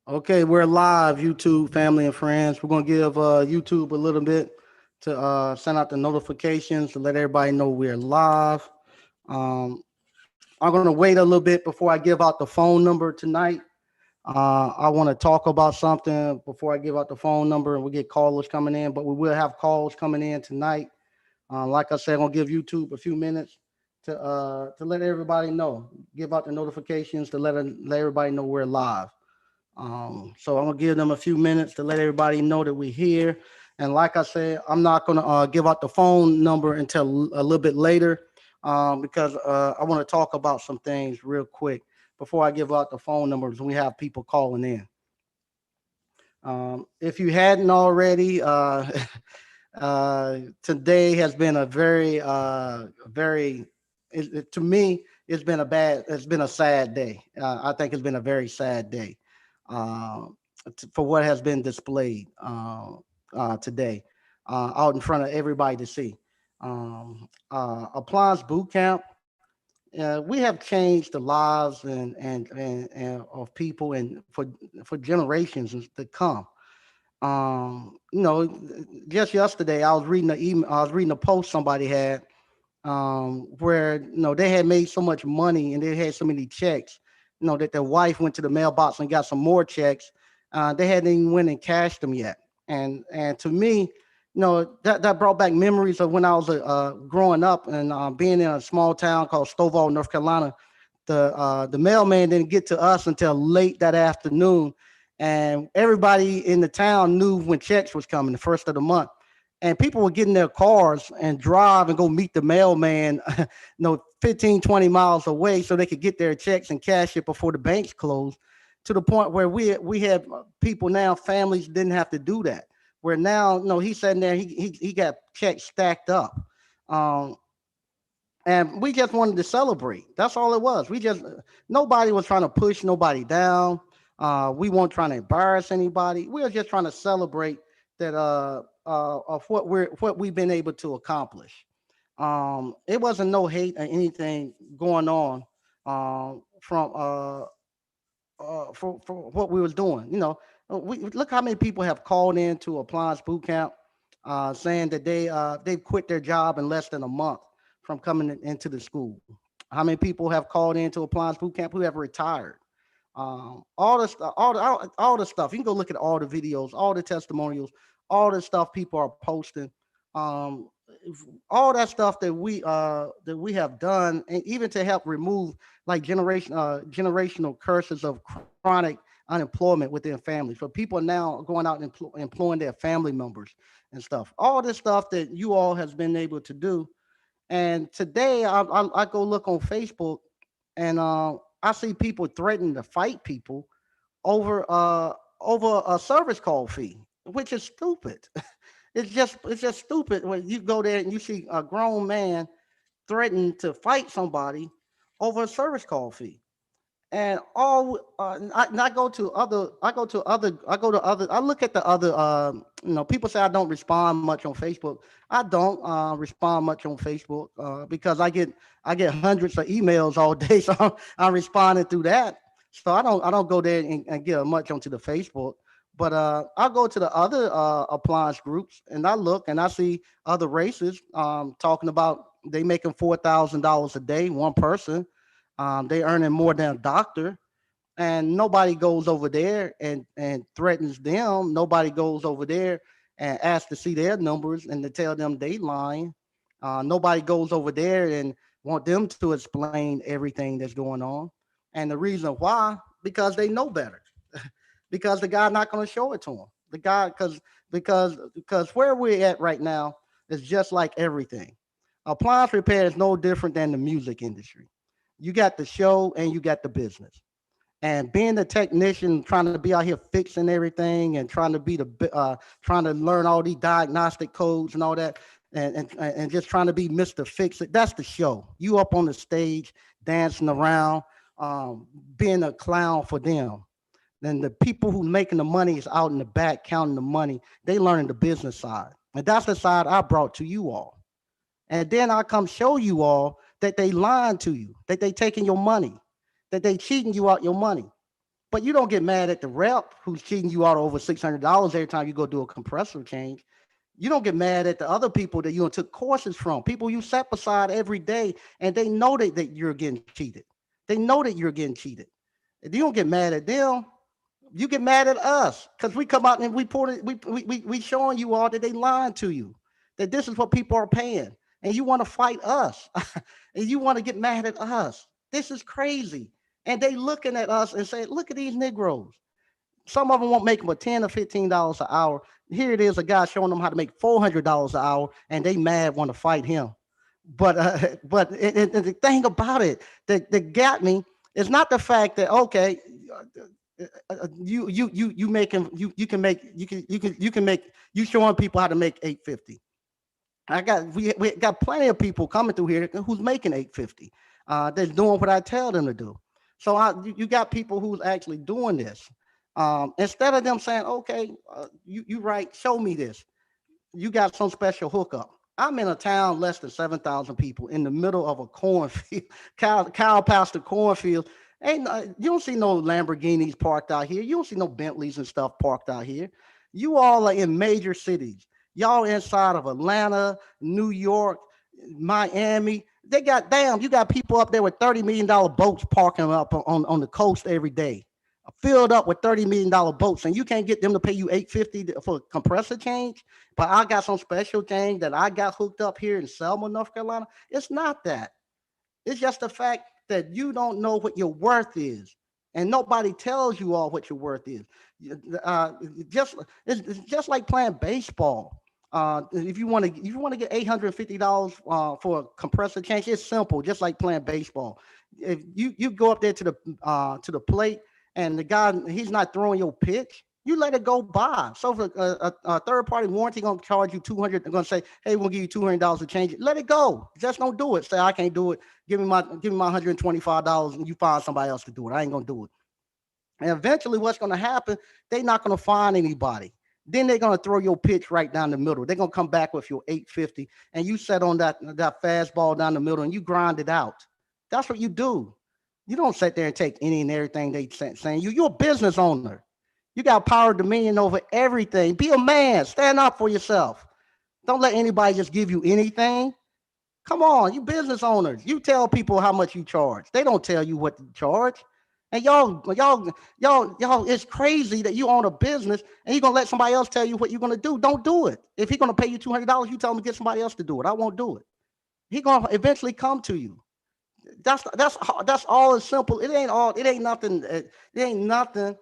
Okay, we're live, YouTube family and friends. We're gonna give YouTube a little bit to send out the notifications to let everybody know we're live. Um, I'm gonna wait a little bit before I give out the phone number tonight. I want to talk about something before I give out the phone number, and we get callers coming in. But we will have calls coming in tonight. Like I said, I'm gonna give YouTube a few minutes to let everybody know, give out the notifications to let everybody know we're live. So I'm gonna give them a few minutes to let everybody know that we're here. And like I said, I'm not gonna give out the phone number until a little bit later, because I want to talk about some things real quick before I give out the phone numbers. We have people calling in. If you hadn't already, today has been a to me, it's been a sad day. I think it's been a very sad day uh, for what has been displayed today out in front of everybody to see. Appliance Boot Camp. We have changed the lives and of people and for generations to come. You know, just yesterday I was reading the email, I was reading a post somebody had, where they had made so much money and they had so many checks, that their wife went to the mailbox and got some more checks. They hadn't even went and cashed them yet, and to me, that brought back memories of when I was growing up and being in a small town called Stovall, North Carolina. The mailman didn't get to us until late that afternoon, and everybody in the town knew when checks was coming, the first of the month. And people would get in their cars and drive and go meet the mailman, 15, 20 miles away so they could get their checks and cash it before the banks closed, to the point where we had people now, families didn't have to do that. Where now, no, he's sitting there, he got checks stacked up. Um, and we just wanted to celebrate. That's all it was. Nobody was trying to push nobody down. We weren't trying to embarrass anybody. We were just trying to celebrate that of what we've been able to accomplish. It wasn't no hate or anything going on from for what we was doing. We look how many people have called in to Appliance Boot Camp, saying that they've quit their job in less than a month from coming into the school. How many people have called into Appliance Boot Camp who have retired? All the stuff, all the stuff. You can go look at all the videos, all the testimonials, all the stuff people are posting. Um, all that stuff that we have done, and even to help remove like generational curses of chronic unemployment within families. So people are now going out and employing their family members and stuff. All this stuff that you all has been able to do. And today I go look on Facebook, and I see people threatening to fight people over over a service call fee, which is stupid. It's just stupid when you go there and you see a grown man threaten to fight somebody over a service call fee. And all I go to other I look at the other people say I don't respond much on Facebook. I don't respond much on Facebook because I get hundreds of emails all day, so I'm responding through that. So I don't go there and get much onto the Facebook. But I'll go to the other appliance groups and I look and I see other races talking about they making $4,000 a day, one person. They earning more than a doctor, and nobody goes over there and threatens them. Nobody goes over there and asks to see their numbers and to tell them they lying. Nobody goes over there and want them to explain everything that's going on. And the reason why, because they know better. Because the guy's not going to show it to them. The guy, because where we're at right now is just like everything. Appliance repair is no different than the music industry. You got the show and you got the business. And being a technician, trying to be out here fixing everything and trying to trying to learn all these diagnostic codes and all that, and just trying to be Mr. Fix It. That's the show. You up on the stage dancing around, being a clown for them. Then the people who making the money is out in the back counting the money. They learning the business side, and that's the side I brought to you all. And then I come show you all that they lying to you, that they taking your money, that they cheating you out your money. But you don't get mad at the rep who's cheating you out over $600 every time you go do a compressor change. You don't get mad at the other people that you took courses from, people you sat beside every day, and they know that you're getting cheated. They know that you're getting cheated. If you don't get mad at them, you get mad at us because we come out and we showing you all that they lying to you, that this is what people are paying, and you want to fight us, and you want to get mad at us. This is crazy. And they looking at us and say, look at these Negroes. Some of them won't make but $10 or $15 an hour. Here it is, a guy showing them how to make $400 an hour, and they mad want to fight him. But the thing about it that got me is not the fact that okay, you making you can make you can make you showing people how to make 850. We got plenty of people coming through here who's making 850. That's doing what I tell them to do. So you got people who's actually doing this. Instead of them saying, okay, you right, show me this. You got some special hookup. I'm in a town less than 7,000 people in the middle of a cornfield, cow pasture cornfield. You don't see no Lamborghinis parked out here. You don't see no Bentleys and stuff parked out here. You all are in major cities. Y'all inside of Atlanta, New York, Miami. They got you got people up there with $30 million boats parking up on the coast every day, filled up with $30 million boats, and you can't get them to pay you $850 for a compressor change. But I got some special change that I got hooked up here in Selma, North Carolina. It's not that. It's just the fact that you don't know what your worth is, and nobody tells you all what your worth is. Uh, just it's just like playing baseball. If you want to get $850 for a compressor change, it's simple. Just like playing baseball. If you go up there to the plate and the guy he's not throwing your pitch, you let it go by. So if a third party warranty gonna charge you 200, they're gonna say, hey, we'll give you $200 to change it. Let it go. Just don't do it. Say I can't do it. Give me my $125 and you find somebody else to do it. I ain't gonna do it. And eventually, what's gonna happen? They're not gonna find anybody. Then they're gonna throw your pitch right down the middle. They're gonna come back with your 850, and you set on that fastball down the middle, and you grind it out. That's what you do. You don't sit there and take any and everything they saying. You're a business owner. You got power dominion over everything. Be a man. Stand up for yourself. Don't let anybody just give you anything. Come on, you business owners. You tell people how much you charge. They don't tell you what to charge. And y'all, it's crazy that you own a business and you're gonna let somebody else tell you what you're gonna do. Don't do it. If he's gonna pay you $200, you tell him to get somebody else to do it. I won't do it. He's gonna eventually come to you. That's all as simple. It ain't all. It ain't nothing. It ain't nothing.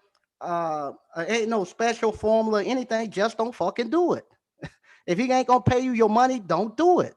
Ain't no special formula. Anything. Just don't fucking do it. If he ain't gonna pay you your money, don't do it.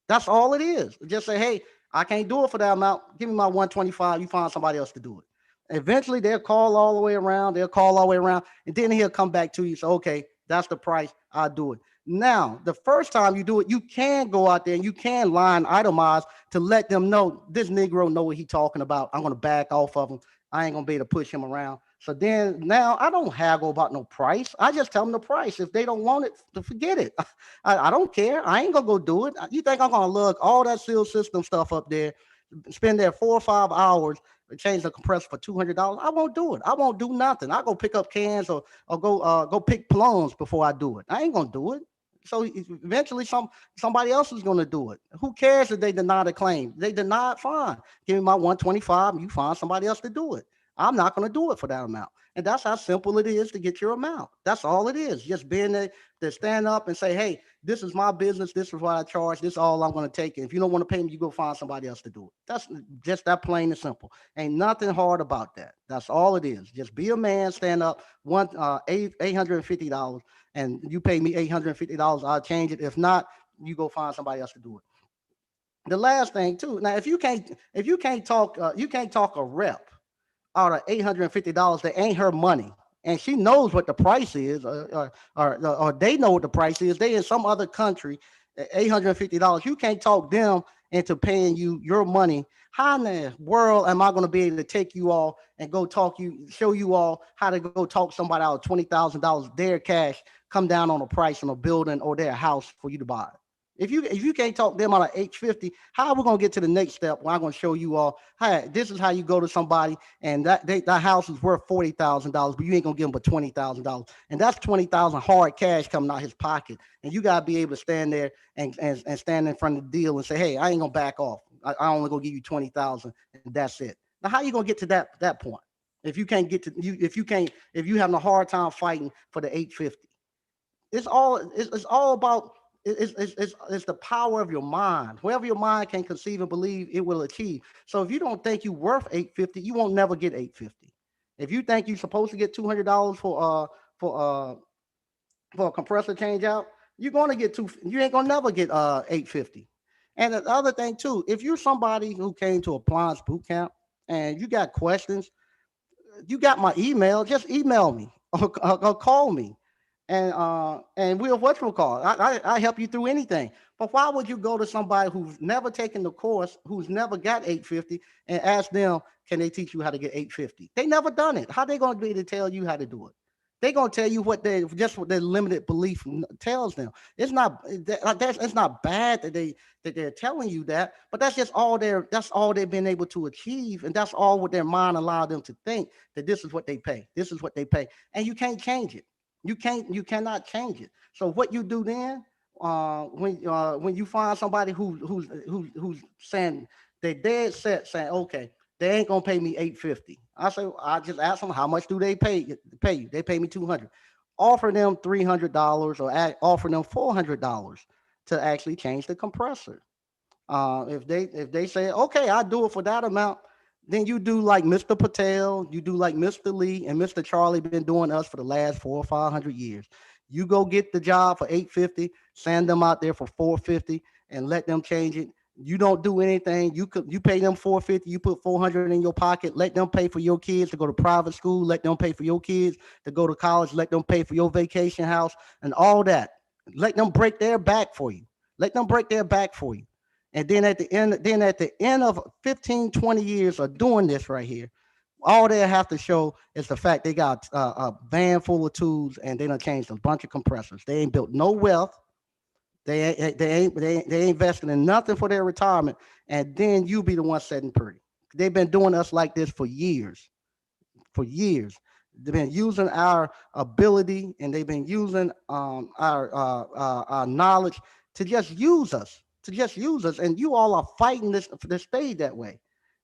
That's all it is. Just say, hey, I can't do it for that amount. Give me my 125. You find somebody else to do it. Eventually, they'll call all the way around. They'll call all the way around, and then he'll come back to you. So, okay, that's the price. I'll do it. Now, the first time you do it, you can go out there and you can line itemize to let them know this Negro know what he's talking about. I'm going to back off of him. I ain't going to be able to push him around. So then now I don't haggle about no price. I just tell them the price. If they don't want it, to forget it. I don't care. I ain't going to go do it. You think I'm going to look all that seal system stuff up there, spend there 4 or 5 hours, change the compressor for $200? I won't do it. I won't do nothing. I go pick up cans or go pick plums before I do it. I ain't going to do it. So eventually somebody else is going to do it. Who cares if they deny the claim? They deny it, fine. Give me my 125 and you find somebody else to do it. I'm not going to do it for that amount. And that's how simple it is to get your amount. That's all it is. Just being there to stand up and say, hey, this is my business. This is what I charge. This is all I'm going to take. And if you don't want to pay me, you go find somebody else to do it. That's just that plain and simple. Ain't nothing hard about that. That's all it is. Just be a man, stand up, $850, and you pay me $850. I'll change it. If not, you go find somebody else to do it. The last thing too. Now, if you can't talk a rep out of $850 that ain't her money, and she knows what the price is, or they know what the price is. They in some other country, $850. You can't talk them into paying you your money. How in the world am I going to be able to take you all and show you all how to go talk somebody out $20,000 their cash, come down on a price on a building or their house for you to buy? If you can't talk them out of 850, how are we gonna get to the next step? Well, I'm gonna show you all. Hey, this is how you go to somebody, and that house is worth $40,000, but you ain't gonna give them but $20,000, and that's 20,000 hard cash coming out his pocket, and you gotta be able to stand there and stand in front of the deal and say, hey, I ain't gonna back off. I only gonna give you 20,000, and that's it. Now, how you gonna get to that point if you can't get to you if you having a hard time fighting for the 850? It's all about it's the power of your mind. Wherever your mind can conceive and believe, it will achieve. So if you don't think you're worth 850, you won't never get 850. If you think you're supposed to get $200 for for a compressor change out, you're gonna get two. You ain't gonna never get 850. And the other thing too, if you're somebody who came to appliance boot camp and you got questions, you got my email. Just email me or call me, and we'll what you call. I help you through anything. But why would you go to somebody who's never taken the course, who's never got 850, and ask them, can they teach you how to get 850? They never done it. How they gonna be able to tell you how to do it? They gonna tell you what their limited belief tells them. It's not it's not bad that they're telling you that, but that's all they've been able to achieve, and that's all what their mind allowed them to think, that this is what they pay. This is what they pay, and you can't change it. You cannot change it. So what you do then, when you find somebody who's saying they dead set saying, okay, they ain't gonna pay me 850. I just ask them, how much do they pay you? They pay me 200. Offer them $300, or offer them $400 to actually change the compressor. If they say, okay, I do it for that amount, then you do like Mr. Patel, you do like Mr. Lee and Mr. Charlie been doing us for the last 400 or 500 years. You go get the job for 850, send them out there for 450, and let them change it. You don't do anything. You pay them 450. You put 400 in your pocket. Let them pay for your kids to go to private school. Let them pay for your kids to go to college. Let them pay for your vacation house and all that. Let them break their back for you. Let them break their back for you. And then at the end of 15, 20 years of doing this right here, all they have to show is the fact they got a van full of tools, and they done changed a bunch of compressors. They ain't built no wealth. They ain't investing in nothing for their retirement, and then you be the one setting pretty. They've been doing us like this for years. For years, they've been using our ability, and they've been using our knowledge to just use us, and you all are fighting this stay that way.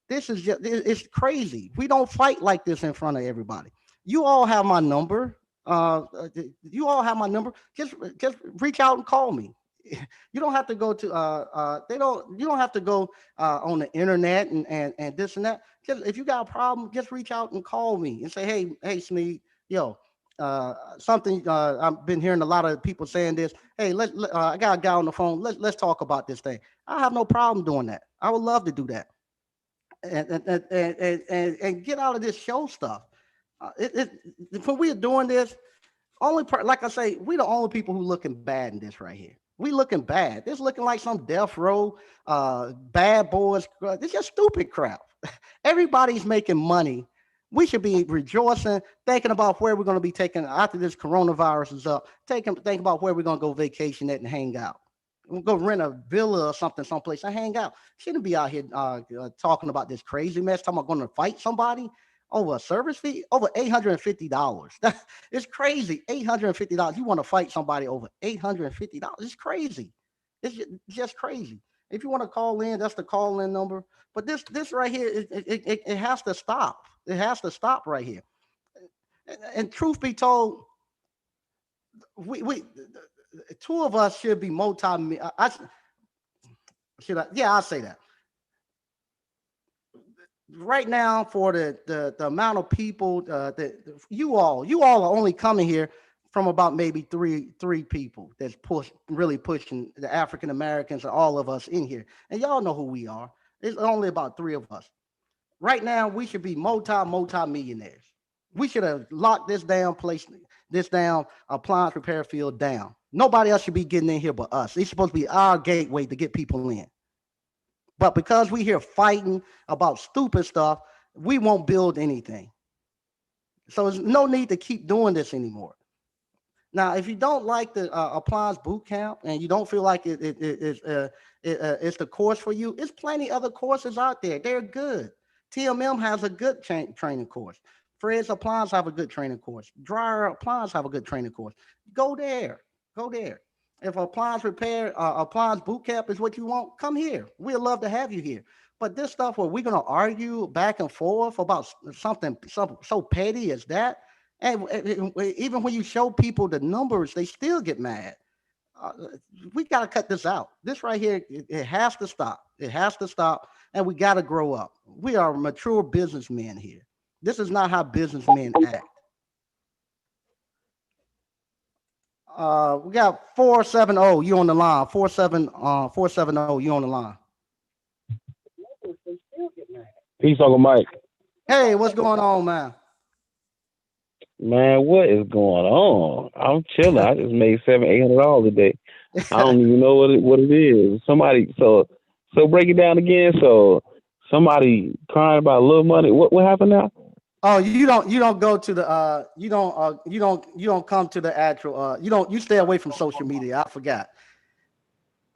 This is just it's crazy. We don't fight like this in front of everybody. You all have my number. You all have my number. Just reach out and call me. You don't have to go to they don't you don't have to go on the internet and this and that. Just if you got a problem, just reach out and call me and say, hey Sneed, yo, something I've been hearing a lot of people saying this. Hey, I got a guy on the phone. Let's talk about this thing. I have no problem doing that. I would love to do that, and get out of this show stuff. When we are doing this, like I say, we the only people who looking bad in this right here. We looking bad. This looking like some death row, bad boys. This just stupid crap. Everybody's making money. We should be rejoicing, thinking about where we're going to be taking after this coronavirus is up. Think about where we're going to go vacation at and hang out. We'll go rent a villa or something, someplace and hang out. Shouldn't be out here talking about this crazy mess. Talking about going to fight somebody over a service fee over $850. It's crazy. $850. You want to fight somebody over $850? It's crazy. It's just crazy. If you want to call in, that's the call in number. But this right here, it has to stop. It has to stop right here. And truth be told, we two of us should be multi. Yeah, I'll say that. Right now, for the amount of people that you all are only coming here from about maybe three people that's really pushing the African Americans and all of us in here, and y'all know who we are. It's only about three of us. Right now, we should be multi millionaires. We should have locked this down appliance repair field down. Nobody else should be getting in here but us. It's supposed to be our gateway to get people in. But because we here fighting about stupid stuff, we won't build anything. So there's no need to keep doing this anymore. Now, if you don't like the appliance boot camp and you don't feel like it's the course for you, it's plenty other courses out there. They're good. TMM has a good training course. Fred's Appliance have a good training course. Dryer Appliance have a good training course. Go there. Go there. If appliance repair, appliance boot camp is what you want, come here. We'd love to have you here. But this stuff where we're gonna argue back and forth about something so petty as that, and even when you show people the numbers, they still get mad. Uh, we got to cut this out. This right here, it has to stop. It has to stop, and we got to grow up. We are mature businessmen here. This is not how businessmen act. We got 470. You on the line? 470. You on the line? Peace, Uncle Mike. Hey, what's going on, man? Man, what is going on? I'm chilling. I just made $700-800 a day. I don't even know what it is. Somebody so break it down again. So somebody crying about a little money. What happened now? Oh, you don't go to the you don't come to the actual you stay away from social media. I forgot.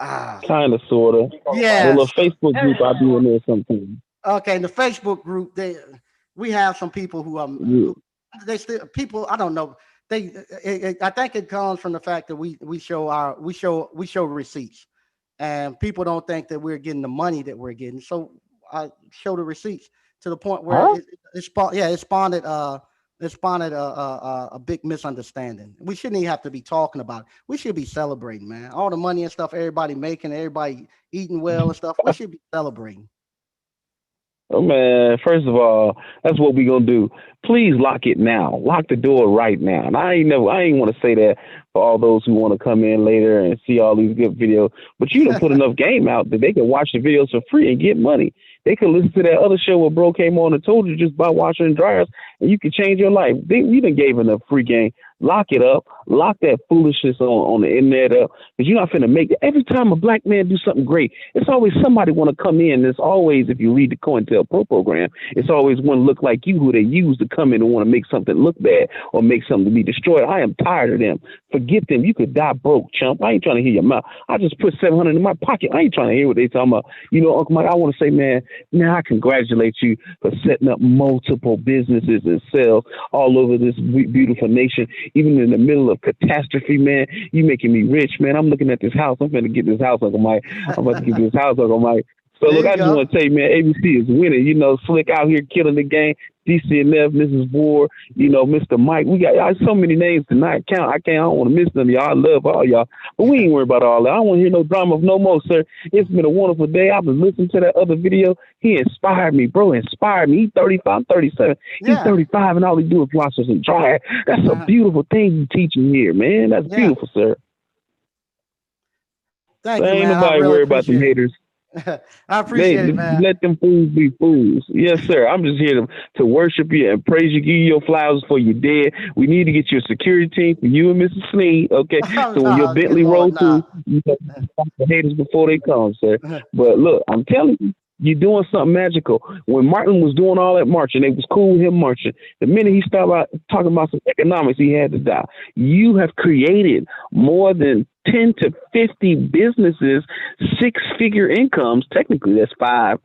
Ah, Kind of, sort of. The little yes. Facebook group I be in there sometimes. Okay, in the Facebook group, we have some people Yeah. who they still people. I don't know. I think it comes from the fact that we show receipts, and people don't think that we're getting the money that we're getting. So I show the receipts to the point where Huh? it spawned a big misunderstanding. We shouldn't even have to be talking about it. We should be celebrating, man. All the money and stuff everybody making, everybody eating well and stuff. We should be celebrating. Oh man, first of all, that's what we gonna do. Please lock it now. Lock the door right now. And I ain't want to say that for all those who want to come in later and see all these good videos. But you done put enough game out that they can watch the videos for free and get money. They can listen to that other show where bro came on and told you just buy washer and dryers and you can change your life. We done gave enough free game. Lock it up. Lock that foolishness on the internet up. Because you're not finna make it. Every time a black man do something great, it's always somebody want to come in. It's always, if you read the COINTELPRO program, it's always one look like you who they use to come in and want to make something look bad or make something to be destroyed. I am tired of them. Forget them. You could die broke, chump. I ain't trying to hear your mouth. I just put 700 in my pocket. I ain't trying to hear what they talking about. Uncle Mike, I want to say, man, I congratulate you for setting up multiple businesses and sales all over this beautiful nation. Even in the middle of catastrophe, man, you making me rich, man. I'm looking at this house. I'm going to get this house, Uncle Mike. I'm about to get this house, Uncle Mike. So There look, you I just go. want to tell you, man, ABC is winning. Slick out here killing the game. DCNF, Mrs. Ward, Mr. Mike. We got so many names tonight. I don't want to miss them, y'all. I love all y'all. But we ain't worried about all that. I don't want to hear no drama no more, sir. It's been a wonderful day. I've been listening to that other video. He inspired me, bro. Inspired me. He's 35, I'm 37. He's Yeah. 35 and all he do is washers and dryer. That's a Uh-huh. beautiful thing you teaching here, man. That's Yeah. beautiful, sir. So Thank you, ain't man. I nobody really worried about them appreciate haters. it. I They appreciate it, man. let them fools be fools. Yes, sir. I'm just here to worship you and praise you, give you your flowers for your dead. We need to get you a security team for you and Mrs. Sneed, okay? So when your No, good Bentley Lord, roll nah. through, you can stop the haters before they come, sir. But look, I'm telling you, you're doing something magical. When Martin was doing all that marching, it was cool with him marching. The minute he started talking about some economics, he had to die. You have created more than 10 to 50 businesses, six-figure incomes. Technically, that's $5-6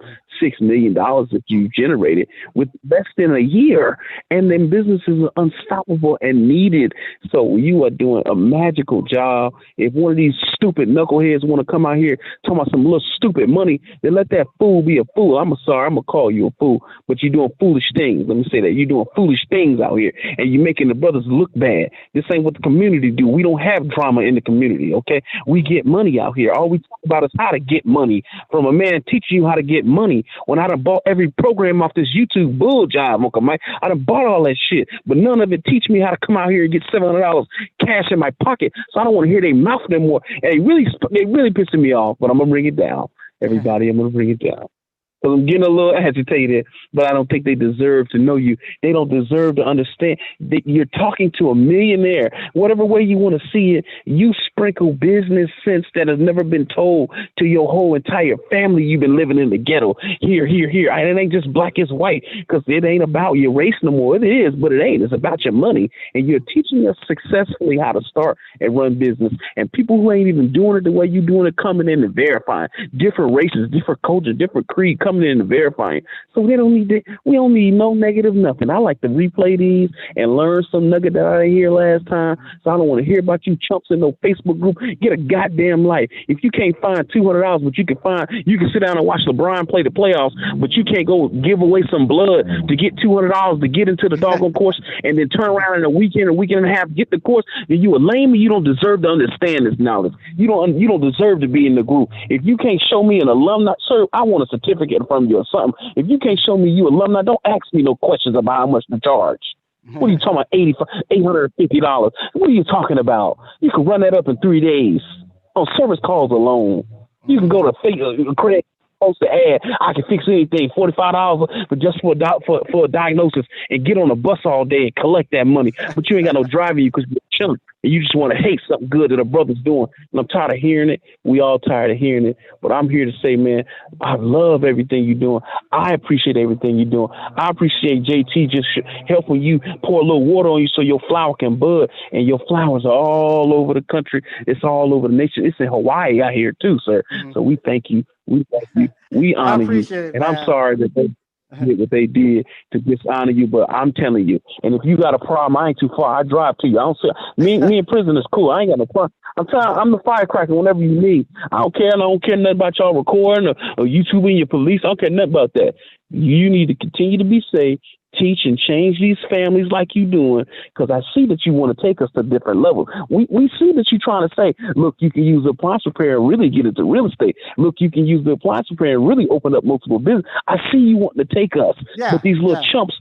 million that you generated with less than a year. And then businesses are unstoppable and needed. So you are doing a magical job. If one of these stupid knuckleheads want to come out here talking about some little stupid money, then let that fool be a fool. I'm sorry, I'm going to call you a fool, but you're doing foolish things. Let me say that. You're doing foolish things out here, and you're making the brothers look bad. This ain't what the community do. We don't have drama in the community, okay? We get money out here. All we talk about is how to get money from a man teaching you how to get money. When I done bought every program off this YouTube bull job, Uncle Mike, I done bought all that shit, but none of it teach me how to come out here and get $700 cash in my pocket. So I don't want to hear their mouth anymore. And they really pissing me off, but I'm going to bring it down. Everybody, I'm going to bring it down. because I'm getting a little agitated, but I don't think they deserve to know you. They don't deserve to understand that you're talking to a millionaire. Whatever way you want to see it, you sprinkle business sense that has never been told to your whole entire family. You've been living in the ghetto. Here, here, here. And it ain't just black as white, because it ain't about your race no more. It is, but it ain't. It's about your money. And you're teaching us successfully how to start and run business. And people who ain't even doing it the way you're doing it, coming in and verifying different races, different culture, different creed, coming in and verifying. So we don't need no negative nothing. I like to replay these and learn some nugget that I didn't hear last time. So I don't want to hear about you chumps in no Facebook group. Get a goddamn life. If you can't find $200, but you can sit down and watch LeBron play the playoffs, but you can't go give away some blood to get $200 to get into the doggone course, and then turn around in a weekend and a half, get the course, then you a lame and you don't deserve to understand this knowledge. You don't deserve to be in the group. If you can't show me an alumni, sir, I want a certificate from you or something. If you can't show me you alumni, don't ask me no questions about how much to charge. What are you talking about? $850. What are you talking about? You can run that up in 3 days on service calls alone. You can go to credit post the ad. I can fix anything. $45 for just for a diagnosis, and get on a bus all day and collect that money. But you ain't got no driver you because you're chilling. And you just want to hate something good that a brother's doing. And I'm tired of hearing it. We all tired of hearing it. But I'm here to say, man, I love everything you're doing. I appreciate everything you're doing. I appreciate JT just helping you pour a little water on you so your flower can bud. And your flowers are all over the country. It's all over the nation. It's in Hawaii out here too, sir. Mm-hmm. So we thank you. We thank you. We honor you. It, and man. I'm sorry that they did what they did to dishonor you, but I'm telling you, and if you got a problem, I ain't too far. I drive to you. I don't say me in prison is cool. I ain't got no problem. I'm the firecracker whenever you need. I don't care. I don't care nothing about y'all recording or YouTubing your police. I don't care nothing about that. You need to continue to be safe, teach and change these families like you doing, because I see that you want to take us to different levels. We see that you're trying to say, look, you can use the appliance repair and really get into real estate. Look, you can use the appliance repair and really open up multiple business. I see you wanting to take us, but these little chumps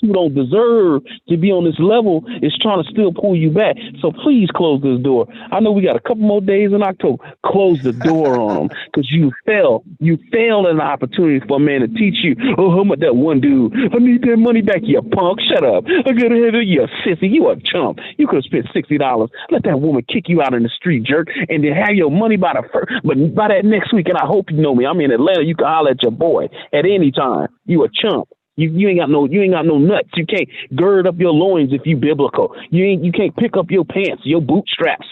who don't deserve to be on this level is trying to still pull you back. So please close this door. I know we got a couple more days in October. Close the door on them, because you failed. You failed an opportunity for a man to teach you. Oh, how much that one dude? I need that money back, you punk. Shut up. I gotta have it, you sissy. You a chump. You could have spent $60. Let that woman kick you out in the street, jerk, and then have your money by the first. But by that next week, and I hope you know me, I'm in Atlanta. You can holler at your boy at any time. You a chump. You ain't got no nuts. You can't gird up your loins if you biblical. You can't pick up your pants, your bootstraps.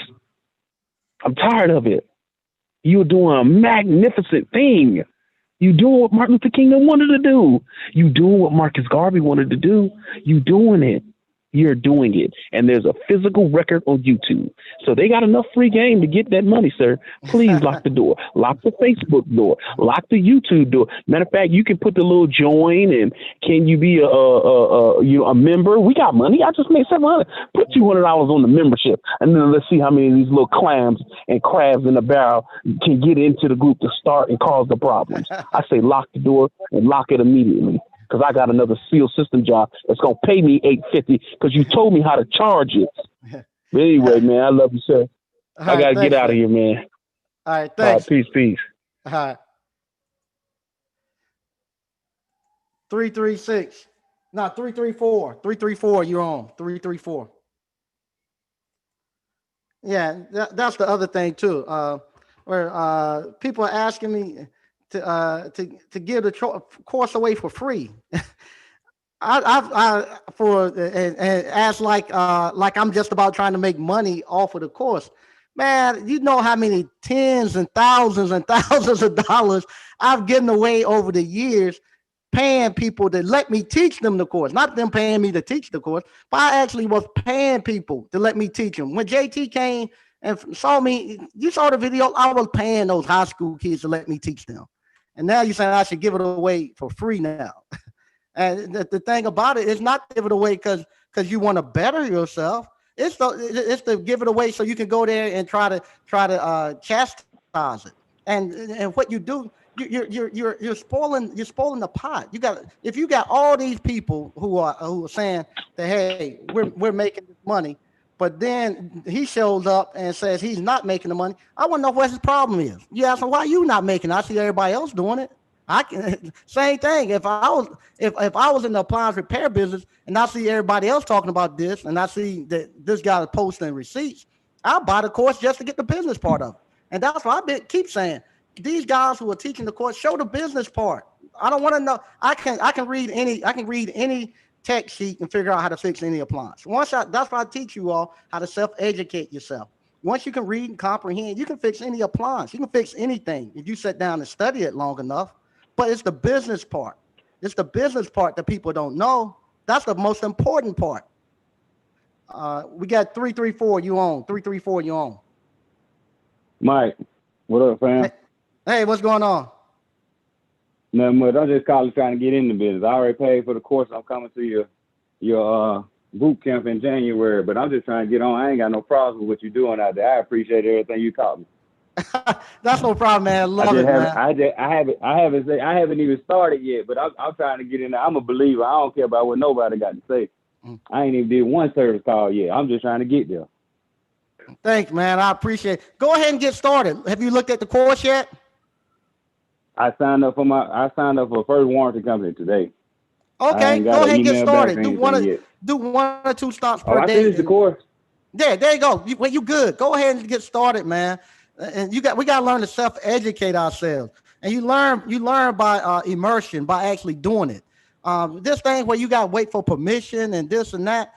I'm tired of it. You're doing a magnificent thing. You doing what Martin Luther King wanted to do. You doing what Marcus Garvey wanted to do. You doing it. You're doing it. And there's a physical record on YouTube. So they got enough free game to get that money, sir. Please lock the door. Lock the Facebook door. Lock the YouTube door. Matter of fact, you can put the little join, and can you be a member? We got money. I just made $700. Put $200 on the membership, and then let's see how many of these little clams and crabs in the barrel can get into the group to start and cause the problems. I say lock the door and lock it immediately, because I got another SEAL system job that's going to pay me $850 because you told me how to charge it. But anyway, man, I love you, sir. I got to get out of here, man. All right, thanks. All right, peace. All right. 336. No, 334. 334, you're on. 334. Yeah, that's the other thing, too, where people are asking me to give the course away for free. I as like I'm just about trying to make money off of the course. Man, you know how many tens and thousands of dollars I've given away over the years, paying people to let me teach them the course. Not them paying me to teach the course, but I actually was paying people to let me teach them. When JT came and saw me, you saw the video, I was paying those high school kids to let me teach them. And now you're saying I should give it away for free now. And the thing about it is not give it away because you want to better yourself. It's to give it away so you can go there and try to chastise it. And what you do, you're spoiling the pot. If you got all these people who are saying that, hey, we're making this money, but then he shows up and says he's not making the money. I want to know what his problem is. You ask him, why you not making it? I see everybody else doing it. I can same thing. If I was in the appliance repair business and I see everybody else talking about this, and I see that this guy is posting receipts, I'll buy the course just to get the business part of it. And that's why keep saying these guys who are teaching the course, show the business part. I don't want to know. I can read any tech sheet and figure out how to fix any appliance. That's why I teach you all how to self-educate yourself. Once you can read and comprehend, you can fix any appliance. You can fix anything if you sit down and study it long enough. But it's the business part. It's the business part that people don't know. That's the most important part. We got 334. You on 334? You on? Mike, what up, fam? Hey, what's going on? Nothing much. I'm just calling trying to get in the business. I already paid for the course. I'm coming to your boot camp in January, but I'm just trying to get on. I ain't got no problems with what you're doing out there. I appreciate everything you taught me. That's no problem, man. Love it, man. I haven't even started yet, but I'm trying to get in there. I'm a believer. I don't care about what nobody got to say. I ain't even did one service call yet. I'm just trying to get there. Thanks, man. I appreciate it. Go ahead and get started. Have you looked at the course yet? I signed up for a first warranty company today. Okay, go ahead and get started. Do one or two stops per day. I finished the course. Yeah, there you go. You good. Go ahead and get started, man. And we got to learn to self-educate ourselves. And you learn by immersion, by actually doing it. This thing where you got to wait for permission and this and that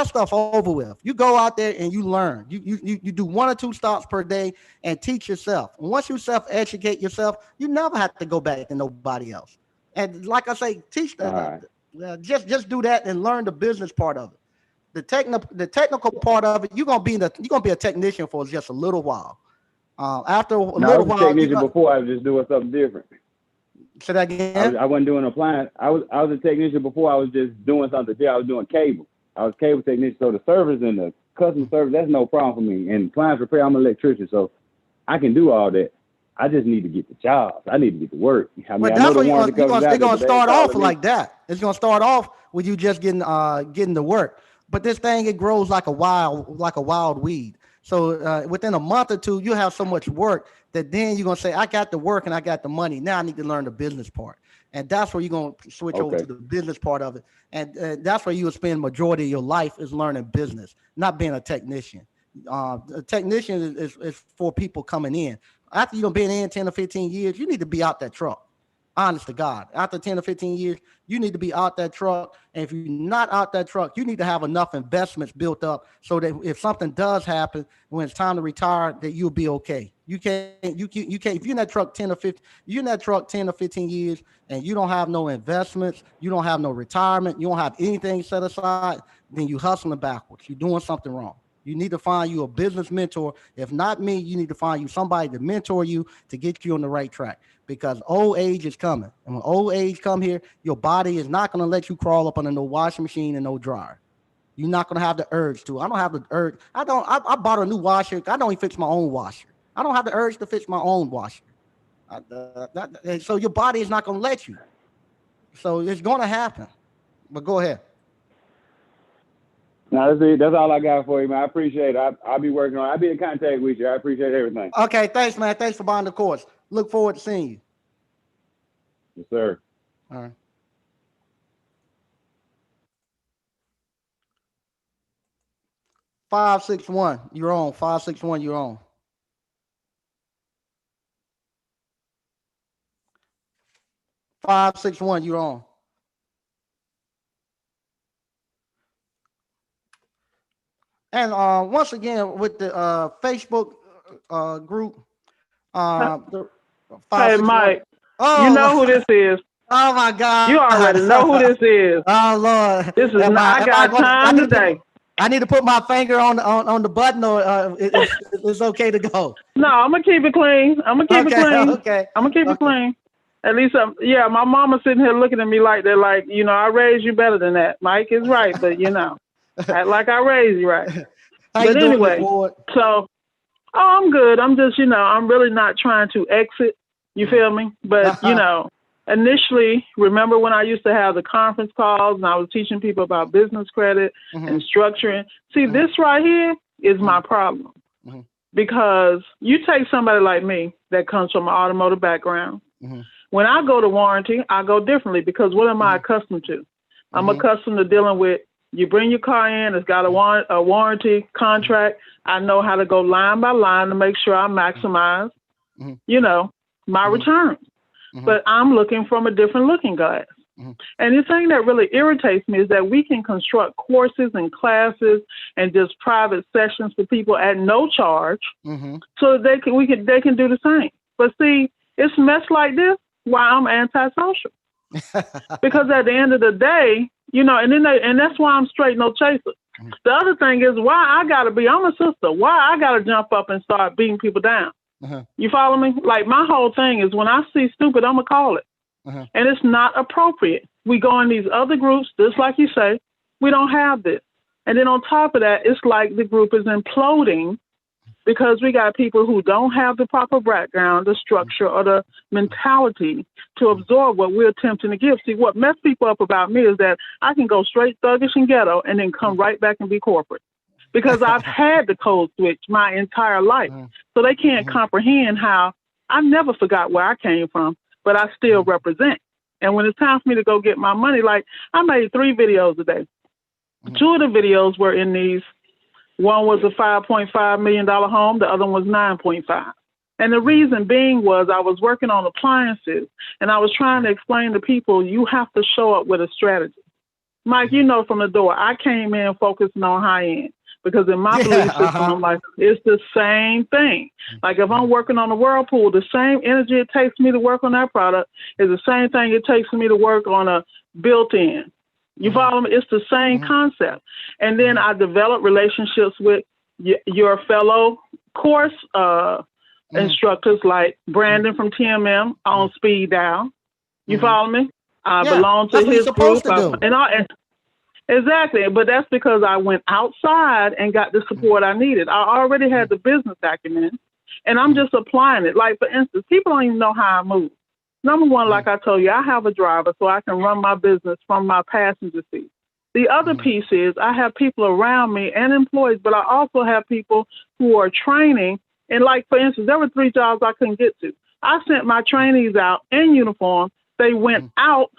stuff over with. You go out there and you learn. You do one or two stops per day and teach yourself. And once you self-educate yourself, you never have to go back to nobody else. And like I say, teach that. Right. Just do that and learn the business part of it. The technical part of it, you're gonna be a technician for just a little while. After a little while, technician before I was just doing something different. Say that again. I wasn't doing appliance. I was a technician before. I was just doing something. I was doing cable. I was cable technician. So the service and the customer service, that's no problem for me. And appliance repair, I'm an electrician, so I can do all that. I just need to get the jobs. I need to get to work. I mean, that's what you're gonna start off like that. It's gonna start off with you just getting to work. But this thing, it grows like a wild weed. So within a month or two, you have so much work that then you're gonna say, I got the work and I got the money. Now I need to learn the business part. And that's where you're gonna switch over to the business part of it. And that's where you will spend majority of your life is learning business, not being a technician. A technician is for people coming in. After you've been in 10 or 15 years, you need to be out that truck. Honest to God, after 10 or 15 years, you need to be out that truck. And if you're not out that truck, you need to have enough investments built up so that if something does happen, when it's time to retire, that you'll be okay. You can't, if you're in that truck 10 or 15 years and you don't have no investments, you don't have no retirement, you don't have anything set aside, then you're hustling backwards. You're doing something wrong. You need to find you a business mentor. If not me, you need to find you somebody to mentor you to get you on the right track, because old age is coming. And when old age come here, your body is not going to let you crawl up under no washing machine and no dryer. You're not going to have the urge to. I don't have the urge. I bought a new washer. I don't even fix my own washer. I don't have the urge to fix my own washer. So your body is not going to let you. So it's going to happen. But go ahead. No, that's all I got for you, man. I appreciate it. I'll be working on it. I'll be in contact with you. I appreciate everything. Okay, thanks, man. Thanks for buying the course. Look forward to seeing you. Yes, sir. All right. Five, 6, 1. You're on. 5, 6, 1. You're on. Five, 6, 1. You're on. And once again, with the Facebook group, hey, Mike, you know who this is. Oh, my God. You already know who this is. Oh, Lord. This is I got time today. I need to put my finger on the button, or it's okay to go. No, I'm going to keep it clean. Okay. I'm going to keep it clean. At least, my mama sitting here looking at me like that, like, I raised you better than that. Mike is right, but, act like I raised you right. But anyway, so, I'm good. I'm just, I'm really not trying to exit. You feel me? But, initially, remember when I used to have the conference calls and I was teaching people about business credit and structuring? See, this right here is my problem. Because you take somebody like me that comes from an automotive background. When I go to warranty, I go differently because what am I accustomed to? I'm accustomed to dealing with, you bring your car in, it's got a warranty contract. I know how to go line by line to make sure I maximize, you know, my return. But I'm looking from a different looking glass. And the thing that really irritates me is that we can construct courses and classes and just private sessions for people at no charge, so that they can do the same. But see, it's mess like this why I'm antisocial. Because at the end of the day, you know, and that's why I'm straight no chaser. The other thing is why I'm a sister. Why I gotta jump up and start beating people down. You follow me? Like my whole thing is when I see stupid, I'm gonna call it. And it's not appropriate. We go in these other groups, just like you say, we don't have this. And then on top of that, it's like the group is imploding because we got people who don't have the proper background, the structure, or the mentality to absorb what we're attempting to give. See, what messed people up about me is that I can go straight thuggish and ghetto and then come right back and be corporate. Because I've had the code switch my entire life. So they can't comprehend how I never forgot where I came from, but I still represent. And when it's time for me to go get my money, like I made 3 videos a day. 2 of the videos were in these. One was a $5.5 million home. The other one was 9.5. And the reason being was I was working on appliances and I was trying to explain to people, you have to show up with a strategy. Mike, you know, from the door, I came in focusing on high end. Because in my belief system, I'm like, it's the same thing. Like if I'm working on a Whirlpool, the same energy it takes me to work on that product is the same thing it takes me to work on a built-in. You follow me? It's the same concept. And then I develop relationships with your fellow course instructors like Brandon from TMM on speed dial. You follow me? I belong to his group. Exactly, but that's because I went outside and got the support I needed. I already had the business acumen, and I'm just applying it. Like, for instance, people don't even know how I move. Number one, like I told you, I have a driver so I can run my business from my passenger seat. The other piece is I have people around me and employees, but I also have people who are training. And like, for instance, there were 3 jobs I couldn't get to. I sent my trainees out in uniform. They went out.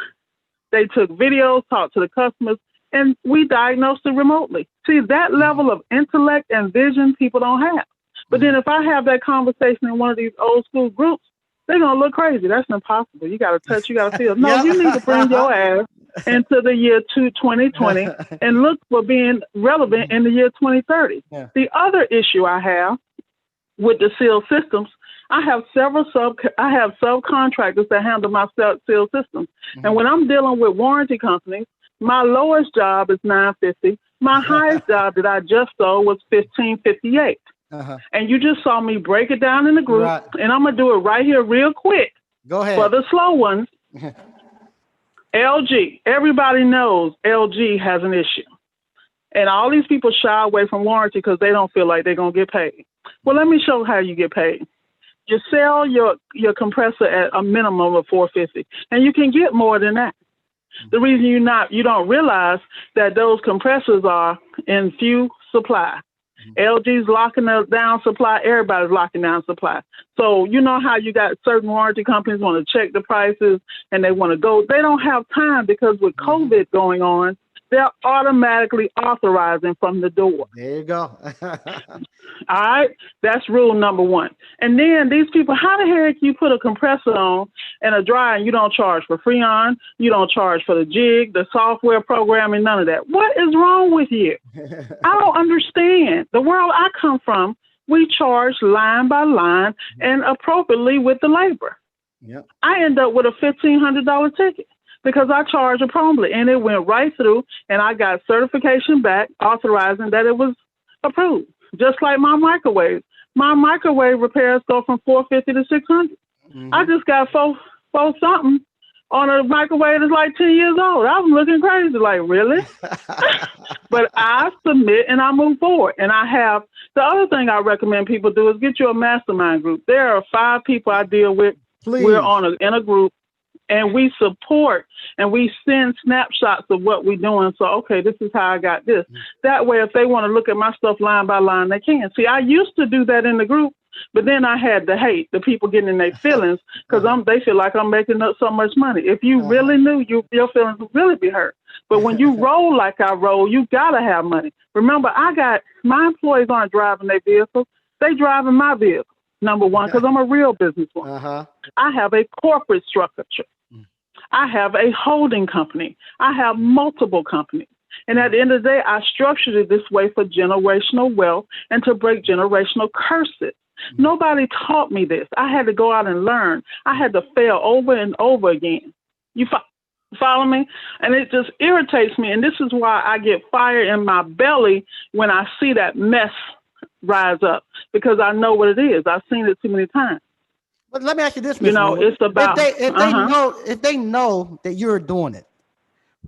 They took videos, talked to the customers, and we diagnosed it remotely. See, that level of intellect and vision people don't have. But then if I have that conversation in one of these old school groups, they're going to look crazy. That's impossible. You got to touch, you got to feel. No, you need to bring your ass into the year 2020 and look for being relevant in the year 2030. The other issue I have with the seal systems, I have subcontractors that handle my seal systems. And when I'm dealing with warranty companies, my lowest job is $950. My highest job that I just sold was $1,558. And you just saw me break it down in the group, and I'm gonna do it right here real quick. Go ahead. For the slow ones, LG. Everybody knows LG has an issue, and all these people shy away from warranty because they don't feel like they're gonna get paid. Well, let me show how you get paid. You sell your compressor at a minimum of $450, and you can get more than that. The reason you don't realize that those compressors are in few supply. LG's locking down supply. Everybody's locking down supply. So you know how you got certain warranty companies want to check the prices and they want to go. They don't have time because with COVID going on, they're automatically authorizing from the door. There you go. All right. That's rule number 1. And then these people, how the heck you put a compressor on and a dryer and you don't charge for Freon, you don't charge for the jig, the software programming, none of that. What is wrong with you? I don't understand. The world I come from, we charge line by line and appropriately with the labor. Yep. I end up with a $1,500 ticket because I charged appropriately and it went right through and I got certification back authorizing that it was approved. Just like my microwave. My microwave repairs go from $450 to $600. I just got four something on a microwave that's like 10 years old. I was looking crazy, like, really? But I submit and I move forward. And I have, the other thing I recommend people do is get you a mastermind group. There are 5 people I deal with. Please. We're in a group. And we support and we send snapshots of what we're doing. So, okay, this is how I got this. That way, if they want to look at my stuff line by line, they can. See, I used to do that in the group, But then I had the hate, the people getting in their feelings because they feel like I'm making up so much money. If you really knew, your feelings would really be hurt. But when you roll like I roll, you gotta have money. Remember, my employees aren't driving their vehicles; they driving my vehicle. Number one, because I'm a real businesswoman. I have a corporate structure. I have a holding company. I have multiple companies. And at the end of the day, I structured it this way for generational wealth and to break generational curses. Nobody taught me this. I had to go out and learn. I had to fail over and over again. You follow me? And it just irritates me. And this is why I get fire in my belly when I see that mess rise up, because I know what it is. I've seen it too many times. But let me ask you this, Ms. It's about if they know that you're doing it,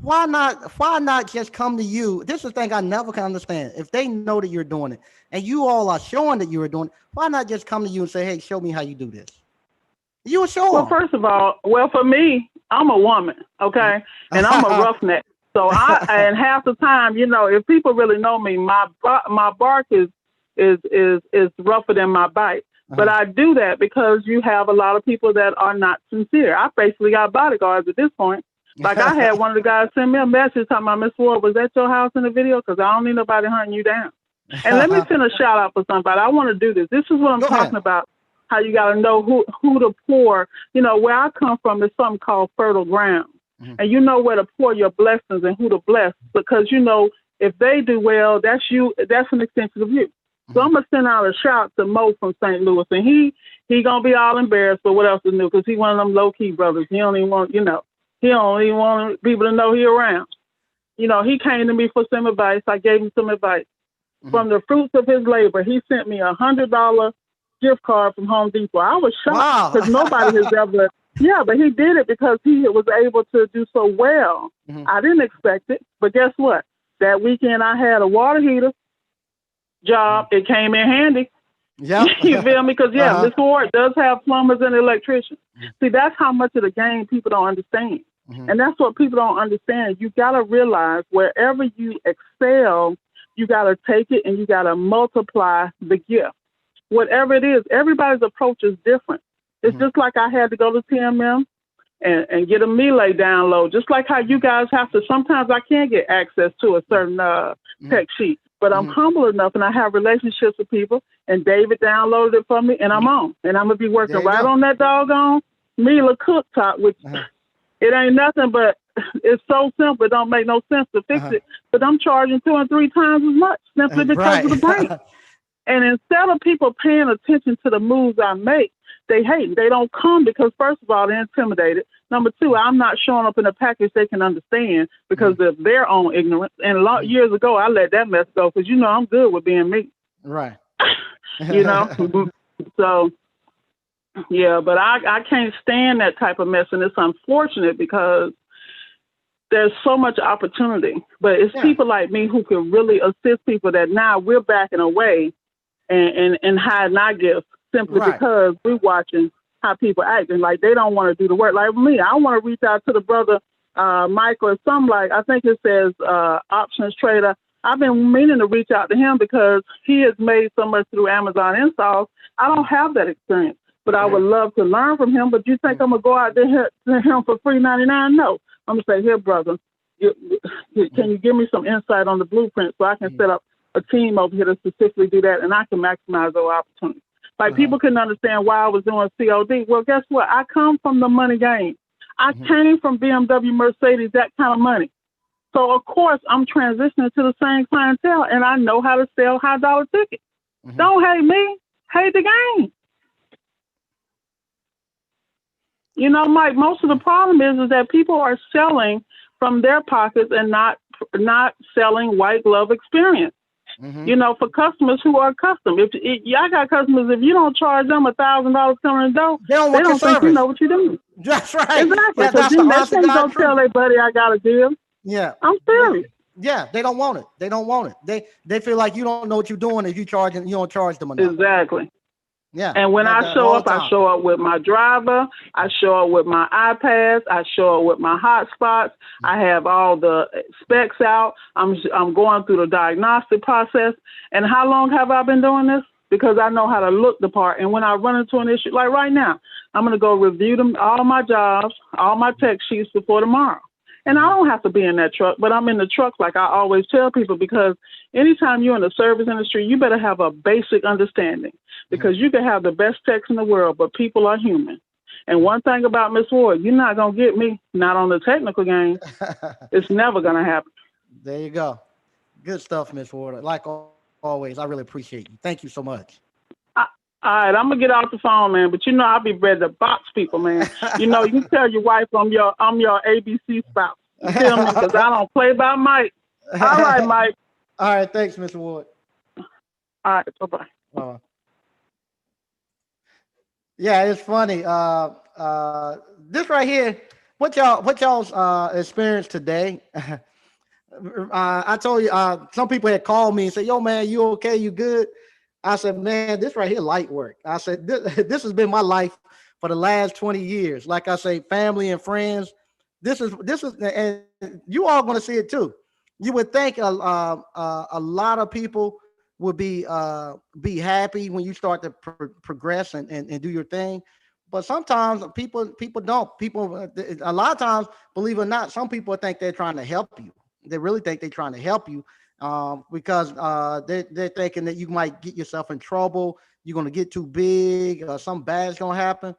why not just come to you? This is the thing I never can understand. If they know that you're doing it and you all are showing that you're doing it, why not just come to you and say, hey, show me how you do this? You will show them. Well, first of all, for me, I'm a woman, okay? And I'm a roughneck. So and half the time, if people really know me, my bark is rougher than my bite. But I do that because you have a lot of people that are not sincere. I basically got bodyguards at this point. Like I had one of the guys send me a message talking about, Miss Ward, was that your house in the video? Because I don't need nobody hunting you down. And let me send a shout out for somebody. I want to do this. This is what I'm talking about, how you got to know who to pour. Where I come from is something called fertile ground. And you know where to pour your blessings and who to bless, because if they do well, that's you. That's an extension of you. So I'm gonna send out a shout to Mo from St. Louis, and he gonna be all embarrassed. But what else is new? Because he one of them low key brothers. He don't even want people to know he around. He came to me for some advice. I gave him some advice. From the fruits of his labor, he sent me $100 gift card from Home Depot. I was shocked because nobody has ever. Yeah, but he did it because he was able to do so well. I didn't expect it, but guess what? That weekend I had a water heater job. It came in handy. Yeah, you feel me? Because Miss Ward does have plumbers and electricians. See, that's how much of the game people don't understand, and that's what people don't understand. You got to realize wherever you excel, you got to take it and you got to multiply the gift. Whatever it is, everybody's approach is different. It's just like I had to go to TMM and get a Melee download, just like how you guys have to. Sometimes I can't get access to a certain tech sheet. But I'm humble enough and I have relationships with people, and David downloaded it for me, and I'm on. And I'm going to be working on that doggone Mila cooktop, which it ain't nothing, but it's so simple. It don't make no sense to fix it. But I'm charging 2 and 3 times as much simply because of the break. And instead of people paying attention to the moves I make, they hate. They don't come because, first of all, they're intimidated. Number 2, I'm not showing up in a package they can understand because of their own ignorance. And years ago, I let that mess go because, I'm good with being me. Right. So, but I can't stand that type of mess. And it's unfortunate because there's so much opportunity. But it's people like me who can really assist people that now we're backing away and hiding our gifts simply because we're watching how people acting like they don't want to do the work. Like me, I want to reach out to the brother Mike or something, like I think it says options trader. I've been meaning to reach out to him because he has made so much through Amazon installs. I don't have that experience, but I would love to learn from him. But you think I'm gonna go out there to him for $3.99? No, I'm gonna say, here, brother, can you give me some insight on the blueprint so I can set up a team over here to specifically do that, and I can maximize those opportunities. Like people couldn't understand why I was doing COD. Well, guess what? I come from the money game. I came from BMW, Mercedes, that kind of money. So, of course, I'm transitioning to the same clientele, and I know how to sell high-dollar tickets. Don't hate me. Hate the game. Mike, most of the problem is that people are selling from their pockets and not selling white glove experience. For customers who are accustomed. I got customers, if you don't charge them $1,000 coming in the door, they don't think you know what you're doing. That's right. Exactly. Because they can't go tell their buddy I got a deal. Yeah. I'm serious. Yeah, they don't want it. They don't want it. They feel like you don't know what you're doing if you don't charge them enough. Exactly. Yeah. And when I show up with my driver, I show up with my iPads, I show up with my hotspots, I have all the specs out, I'm going through the diagnostic process. And how long have I been doing this? because I know how to look the part. And when I run into an issue, like right now, I'm going to go review all my jobs, all my tech sheets before tomorrow. And I don't have to be in that truck, but I'm in the truck like I always tell people, because anytime you're in the service industry, you better have a basic understanding, because you can have the best techs in the world, but people are human. And one thing about Miss Ward, you're not going to get me, not on the technical game. It's never going to happen. There you go. Good stuff, Miss Ward. Like always, I really appreciate you. Thank you so much. All right, I'm gonna get off the phone, man. But I'll be ready to box people, man. You tell your wife I'm your ABC spouse. You feel me? Because I don't play by Mike. All right, Mike. All right, thanks, Mr. Ward. All right, bye-bye. Yeah, it's funny. This right here, what y'all's experience today? I told you, some people had called me and said, "Yo, man, you okay? You good?" I said, "Man, this right here, light work." I said, this has been my life for the last 20 years. Like I say, family and friends. This is, and you all going to see it too. You would think a lot of people would be happy when you start to progress and do your thing. But sometimes people don't. People, a lot of times, believe it or not, some people think they're trying to help you. They really think they're trying to help you, because they're thinking that you might get yourself in trouble. You're going to get too big, something bad's going to happen.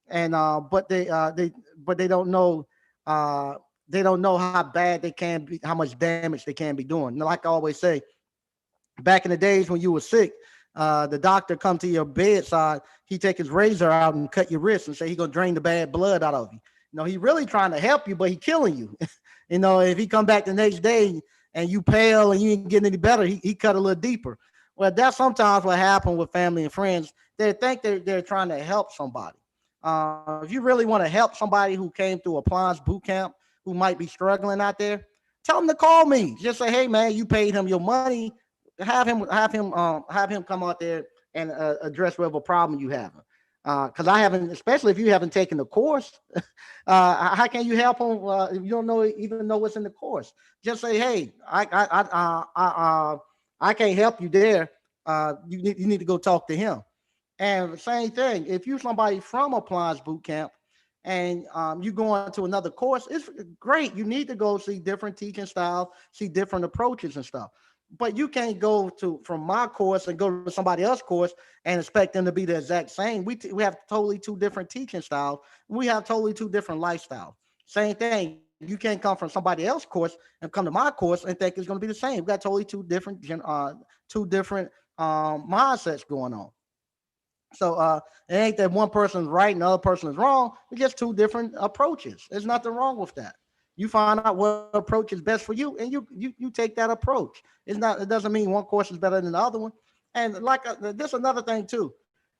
And but they don't know, they don't know how bad they can be, how much damage they can be doing. Like I always say, back in the days when you were sick, the doctor come to your bedside, he take his razor out and cut your wrist and say he gonna drain the bad blood out of you. He really trying to help you, but he killing you. If he come back the next day and you pale and you ain't getting any better, he cut a little deeper. Well, that's sometimes what happened with family and friends. They think they're trying to help somebody. If you really want to help somebody who came through Appliance boot camp, who might be struggling out there, tell them to call me. Just say, "Hey, man, you paid him your money. Have him come out there and address whatever problem you have." Because I haven't, especially if you haven't taken the course, how can you help them if you don't even know what's in the course? Just say, "Hey, I can't help you there. You need to go talk to him." And same thing, if you're somebody from Appliance Boot Camp and you go on to another course, it's great. You need to go see different teaching styles, see different approaches and stuff. But you can't go from my course and go to somebody else's course and expect them to be the exact same. We have totally two different teaching styles. We have totally two different lifestyles. Same thing. You can't come from somebody else's course and come to my course and think it's going to be the same. We've got totally two different mindsets going on. So it ain't that one person's right and the other person is wrong. It's just two different approaches. There's nothing wrong with that. You find out what approach is best for you, and you take that approach. It doesn't mean one course is better than the other one. And like this another thing too.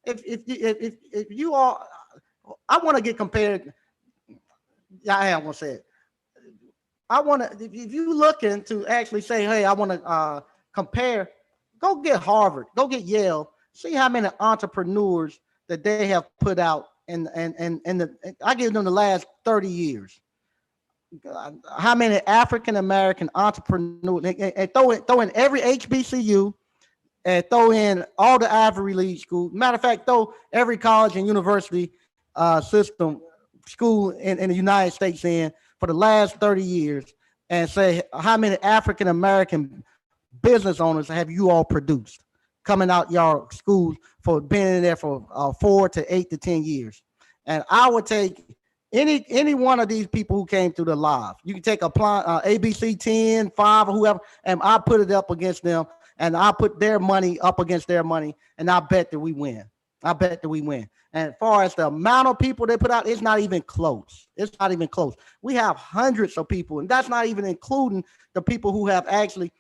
If you all, I want to get compared. Yeah, I am gonna say it. I want to. If you looking to actually say, "Hey, I want to compare," go get Harvard, go get Yale. See how many entrepreneurs that they have put out in I give them the last 30 years. How many African American entrepreneurs, and throw in every HBCU and throw in all the Ivy League schools. Matter of fact, throw every college and university system school in the United States in for the last 30 years and say how many African American business owners have you all produced coming out your schools for being in there for 4 to 8 to 10 years. And I would take any one of these people who came through the live. You can take ABC 10, 5, or whoever, and I put it up against them, and I put their money up against their money, and I bet that we win. I bet that we win. And as far as the amount of people they put out, it's not even close. It's not even close. We have hundreds of people, and that's not even including the people who have actually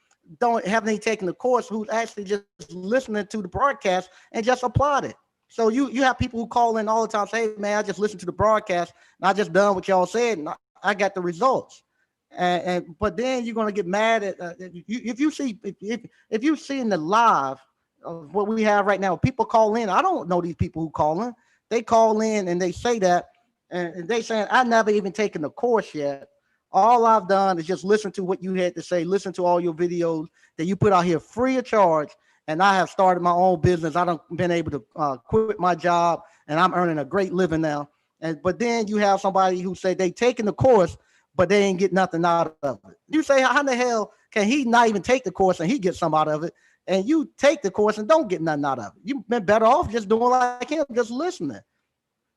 haven't taken the course, who's actually just listening to the broadcast and just applaud it. So you have people who call in all the time, say, "Hey, man, I just listened to the broadcast and I just done what y'all said and I got the results." But then you're gonna get mad at if you see in the live of what we have right now, people call in. I don't know these people who call in. They call in and they say that, and they saying, "I never even taken the course yet. All I've done is just listen to what you had to say, listen to all your videos that you put out here free of charge, and I have started my own business. I don't been able to quit my job, and I'm earning a great living now. And but then you have somebody who say they taking the course, but they ain't get nothing out of it. You say, how in the hell can he not even take the course and he get some out of it? And you take the course and don't get nothing out of it. You've been better off just doing like him, just listening.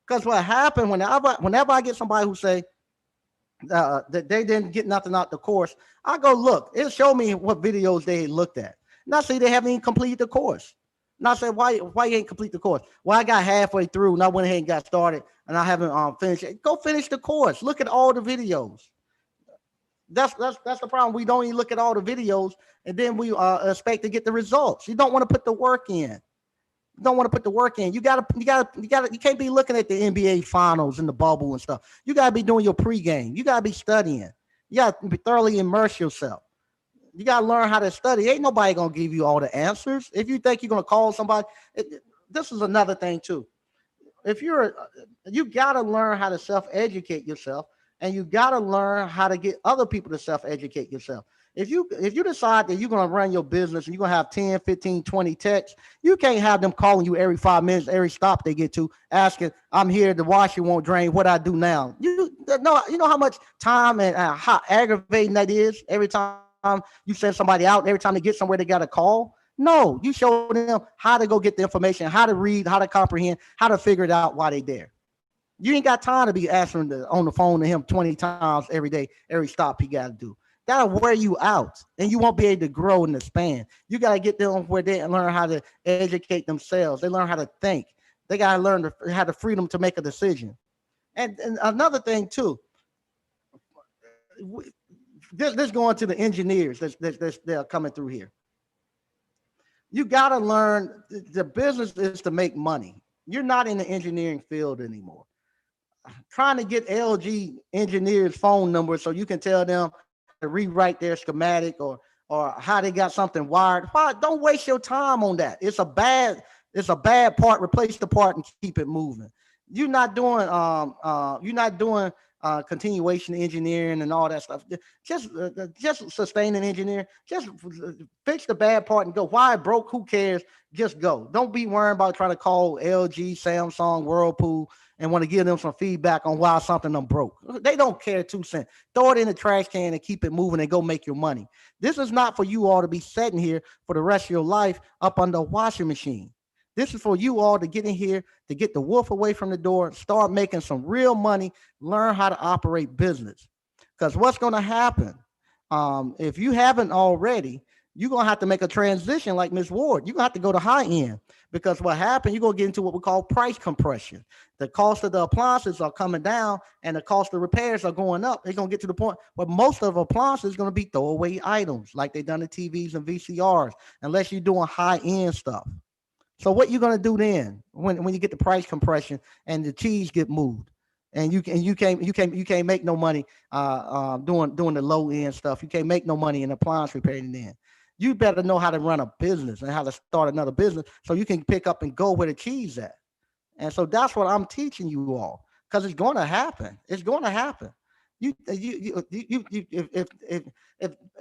Because what happened whenever I get somebody who say that they didn't get nothing out the course, I go look. It'll show me what videos they looked at. Not say they haven't even completed the course. Not say why you ain't complete the course. Well, I got halfway through and I went ahead and got started and I haven't finished it. Go finish the course. Look at all the videos. That's the problem. We don't even look at all the videos and then we expect to get the results. You don't want to put the work in. You don't want to put the work in. You can't be looking at the NBA finals and the bubble and stuff. You gotta be doing your pregame. You gotta be studying. You gotta be thoroughly immerse yourself. You gotta learn how to study. Ain't nobody gonna give you all the answers. If you think you're gonna call somebody, this is another thing too. If you gotta learn how to self-educate yourself, and you gotta learn how to get other people to self-educate yourself. If you decide that you're going to run your business and you're going to have 10, 15, 20 texts, you can't have them calling you every 5 minutes, every stop they get to, asking, I'm here, the washer won't drain, what I do now. You know how much time and how aggravating that is every time you send somebody out, every time they get somewhere they got a call. No, you show them how to go get the information, how to read, how to comprehend, how to figure it out while they there. You ain't got time to be answering on the phone to him 20 times every day, every stop he got to do. That'll wear you out and you won't be able to grow in the span. You got to get them where they learn how to educate themselves. They learn how to think. They got to learn to have the freedom to make a decision. And another thing too, this going to the engineers they're coming through here. You got to learn the business is to make money. You're not in the engineering field anymore. Trying to get LG engineers' phone numbers so you can tell them to rewrite their schematic or how they got something wired. Why? Don't waste your time on that. It's a bad part. Replace the part and keep it moving. You're not doing continuation engineering and all that stuff. Just sustaining engineering. Just fix the bad part and go. Why it broke? Who cares? Just go. Don't be worrying about trying to call LG, Samsung, Whirlpool and want to give them some feedback on why something them broke. They don't care 2 cents. Throw it in the trash can and keep it moving and go make your money. This is not for you all to be sitting here for the rest of your life up under a washing machine. This is for you all to get in here, to get the wolf away from the door, start making some real money, learn how to operate business. Because what's going to happen, if you haven't already, you're going to have to make a transition like Ms. Ward. You're going to have to go to high end because what happened, you're going to get into what we call price compression. The cost of the appliances are coming down and the cost of repairs are going up. They're going to get to the point where most of appliances is going to be throwaway items like they done the TVs and VCRs, unless you're doing high end stuff. So what you going to do then when you get the price compression and the cheese get moved? And you can't make no money doing the low end stuff. You can't make no money in appliance repairing then. You better know how to run a business and how to start another business so you can pick up and go where the cheese at. And so that's what I'm teaching you all because it's going to happen. It's going to happen.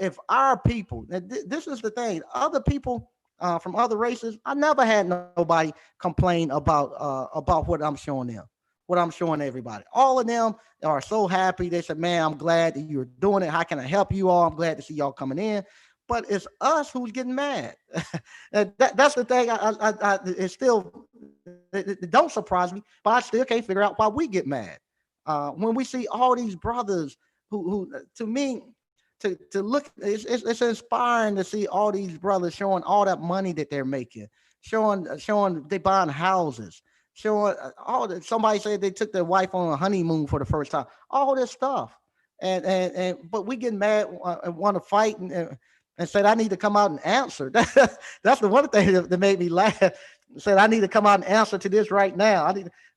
If our people, this is the thing, other people from other races, I never had nobody complain about what I'm showing them. What I'm showing everybody. All of them are so happy. They said, man, I'm glad that you're doing it. How can I help you all? I'm glad to see y'all coming in. But it's us who's getting mad. That's the thing. It's still, it don't surprise me, but I still can't figure out why we get mad. When we see all these brothers who to me, to look, it's inspiring to see all these brothers showing all that money that they're making, showing they buying houses, showing somebody said they took their wife on a honeymoon for the first time, all this stuff. But we get mad and want to fight and said, I need to come out and answer. That's the one thing that made me laugh. Said, I need to come out and answer to this right now.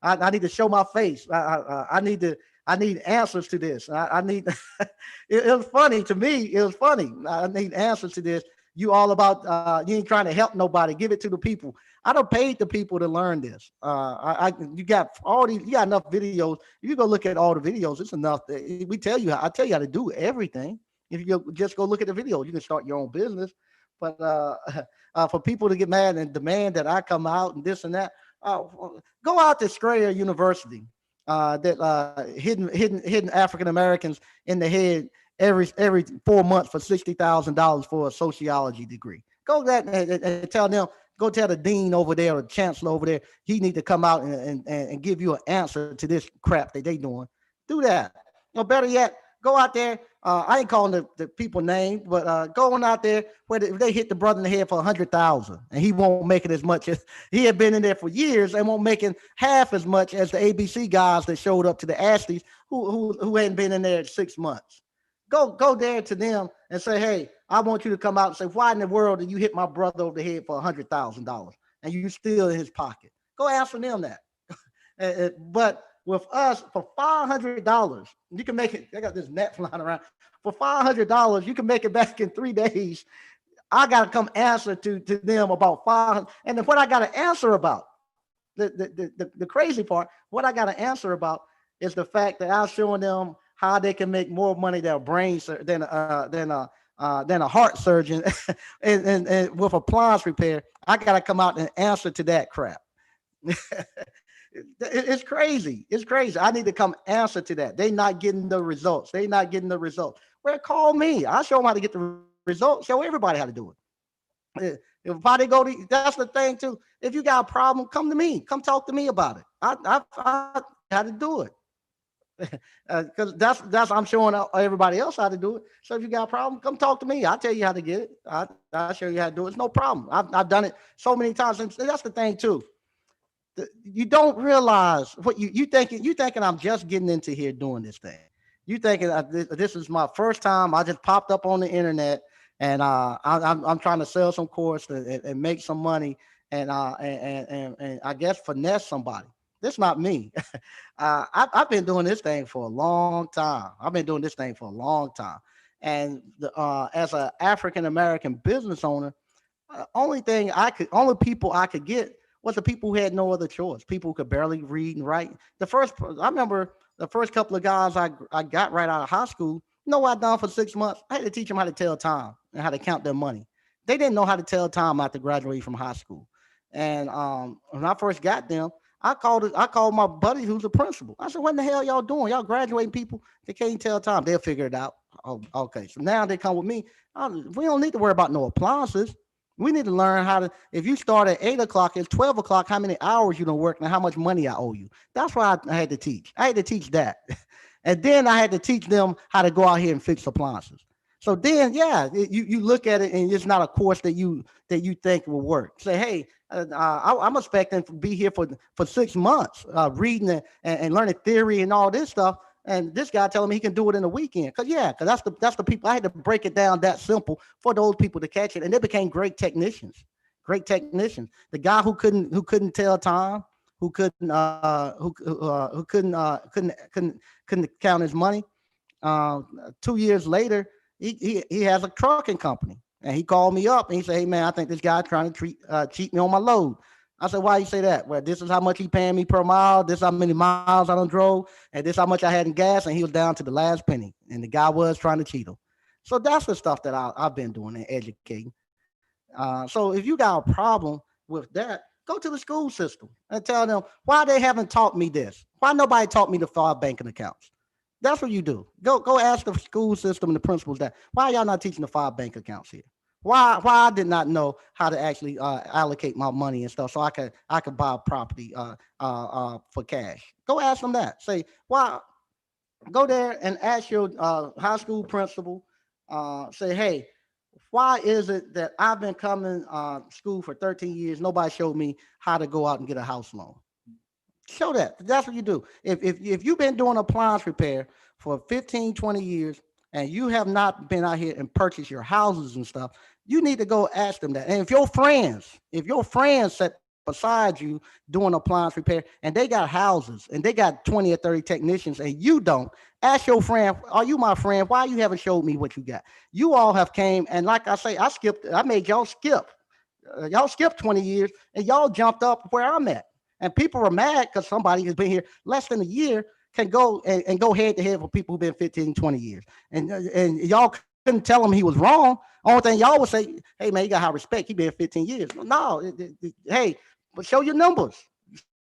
I need to show my face. I need answers to this. I need, it was funny to me. It was funny. I need answers to this. You all about, you ain't trying to help nobody. Give it to the people. I don't paid the people to learn this. You got all these, you got enough videos. If you go look at all the videos, it's enough. I tell you how to do everything. If you just go look at the video, you can start your own business. But for people to get mad and demand that I come out and this and that, go out to Strayer University, that hidden African Americans in the head every 4 months for $60,000 for a sociology degree. Go that and tell them. Go tell the dean over there or the chancellor over there. He need to come out and give you an answer to this crap that they doing. Do that. Or better yet, go out there. I ain't calling the people names, but going out there where they hit the brother in the head for 100,000, and he won't make it as much as he had been in there for years and won't make it half as much as the ABC guys that showed up to the Ashleys who hadn't been in there 6 months. Go there to them and say, hey, I want you to come out and say, why in the world did you hit my brother over the head for $100,000 and you still in his pocket? Go answer them that. But with us, for $500, you can make it. I got this net flying around. For $500, you can make it back in 3 days. I got to come answer to them about 500. And then what I got to answer about, the crazy part, what I got to answer about is the fact that I'm showing them how they can make more money than a heart surgeon and with appliance repair. I got to come out and answer to that crap. It's crazy. It's crazy. I need to come answer to that. They not getting the results. Well, call me. I'll show them how to get the results. Show everybody how to do it. If they go to, that's the thing too. If you got a problem, come to me. Come talk to me about it. I how to do it. Because that's I'm showing everybody else how to do it. So if you got a problem, come talk to me. I'll tell you how to get it. I'll show you how to do it. It's no problem. I've done it so many times. And that's the thing too. You don't realize what you thinking. You thinking I'm just getting into here doing this thing. You thinking this is my first time. I just popped up on the internet and I'm trying to sell some course and make some money and I guess finesse somebody. This not me. I've been doing this thing for a long time. And as an African American business owner, only people I could get was the people who had no other choice. People who could barely read and write. I remember the first couple of guys I got right out of high school. You know what I done for 6 months? I had to teach them how to tell time and how to count their money. They didn't know how to tell time after graduating from high school. And when I first got them, I called my buddy who's a principal. I said, what in the hell y'all doing? Y'all graduating people, they can't tell time. They'll figure it out. Oh, okay. So now they come with me. We don't need to worry about no appliances. We need to learn how to, if you start at 8 o'clock, it's 12 o'clock, how many hours you don't work and how much money I owe you. That's what I had to teach. I had to teach that. And then I had to teach them how to go out here and fix appliances. So then, yeah, you look at it and it's not a course that you think will work. Say, hey, I'm expecting to be here for 6 months, reading and learning theory and all this stuff. And this guy telling me he can do it in a weekend. Because that's the people. I had to break it down that simple for those people to catch it. And they became great technicians. The guy who couldn't tell time, who couldn't count his money. 2 years later, he has a trucking company, and he called me up and he said, "Hey man, I think this guy's trying to cheat me on my load." I said, "Why you say that?" Well, this is how much he paying me per mile. This is how many miles I done drove, and this is how much I had in gas, and he was down to the last penny, and the guy was trying to cheat him. So that's the stuff that I've been doing and educating. So if you got a problem with that, go to the school system and tell them why they haven't taught me this. Why nobody taught me to file banking accounts. That's what you do. Go ask the school system and the principals that why y'all not teaching the file bank accounts here. Why I did not know how to actually allocate my money and stuff so I could buy a property for cash. Go ask them that. Say why. Go there and ask your high school principal. Say, hey, why is it that I've been coming school for 13 years? Nobody showed me how to go out and get a house loan. Show that. That's what you do. If you've been doing appliance repair for 15, 20 years and you have not been out here and purchased your houses and stuff, you need to go ask them that. And if your friends sit beside you doing appliance repair and they got houses and they got 20 or 30 technicians and you don't, ask your friend, are you my friend? Why you haven't showed me what you got? You all have came, and like I say, I made y'all skip. Y'all skipped 20 years and y'all jumped up where I'm at. And people are mad because somebody who's been here less than a year can go and go head to head with people who've been 15, 20 years. And y'all couldn't tell him he was wrong, Only thing y'all would say, hey man, you got high respect. He been 15 years. No, hey, but show your numbers.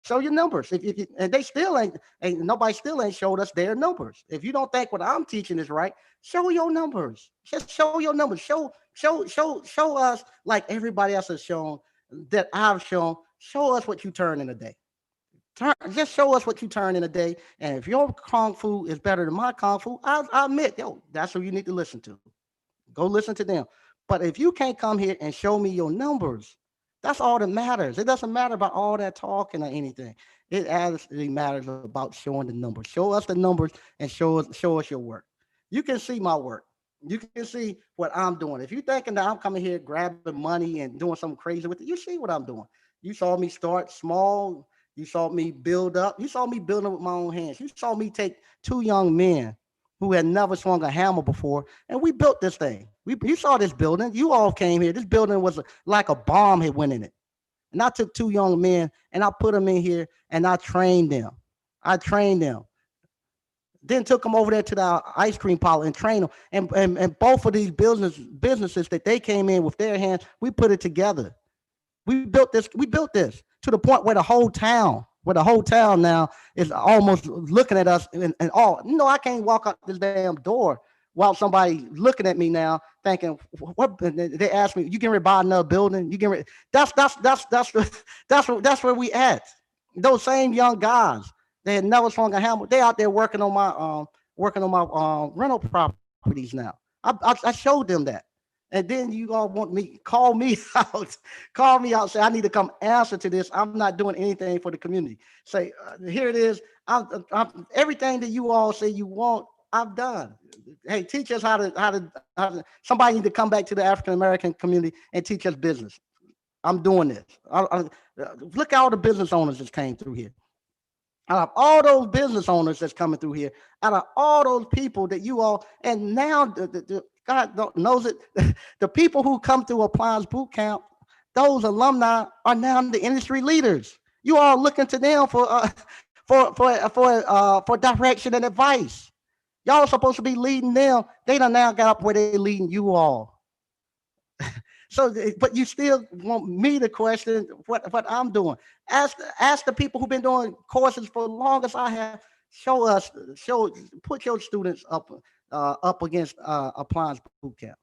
Show your numbers. If and they still ain't nobody still ain't showed us their numbers. If you don't think what I'm teaching is right, show your numbers. Just show your numbers. Show us like everybody else has shown that I've shown. Show us what you turn in a day. Just show us what you turn in a day. And if your kung fu is better than my kung fu, I admit, yo, that's who you need to listen to. Go listen to them. But if you can't come here and show me your numbers, that's all that matters. It doesn't matter about all that talking or anything. It actually matters about showing the numbers. Show us the numbers and show us your work. You can see my work. You can see what I'm doing. If you're thinking that I'm coming here grabbing money and doing something crazy with it, you see what I'm doing. You saw me start small. You saw me build up. You saw me building with my own hands. You saw me take two young men who had never swung a hammer before, and we built this thing. You saw this building. You all came here. This building was like a bomb had went in it. And I took two young men and I put them in here and I trained them. I trained them. Then took them over there to the ice cream parlor and trained them. And both of these businesses that they came in with their hands, we put it together. We built this. We built this to the point where the whole town now is almost looking at us and all. You know, I can't walk out this damn door while somebody looking at me now, thinking, "What?" They ask me, "You can buy another building? You can?" That's where we at. Those same young guys, they had never swung a hammer. They out there working on my rental properties now. I showed them that. And then you all want me, call me out, say, I need to come answer to this. I'm not doing anything for the community. Say, here it is. Everything that you all say you want, I've done. Hey, teach us how to, somebody need to come back to the African-American community and teach us business. I'm doing this. Look at all the business owners that came through here. Out of all those business owners that's coming through here, out of all those people that you all, and now God knows it, the people who come through Appliance Boot Camp, those alumni are now the industry leaders. You all looking to them for direction and advice. Y'all supposed to be leading them. They done now got up where they leading you all. So, but you still want me to question what I'm doing. Ask the people who've been doing courses for as long as I have. Put your students up against Appliance Boot Camp,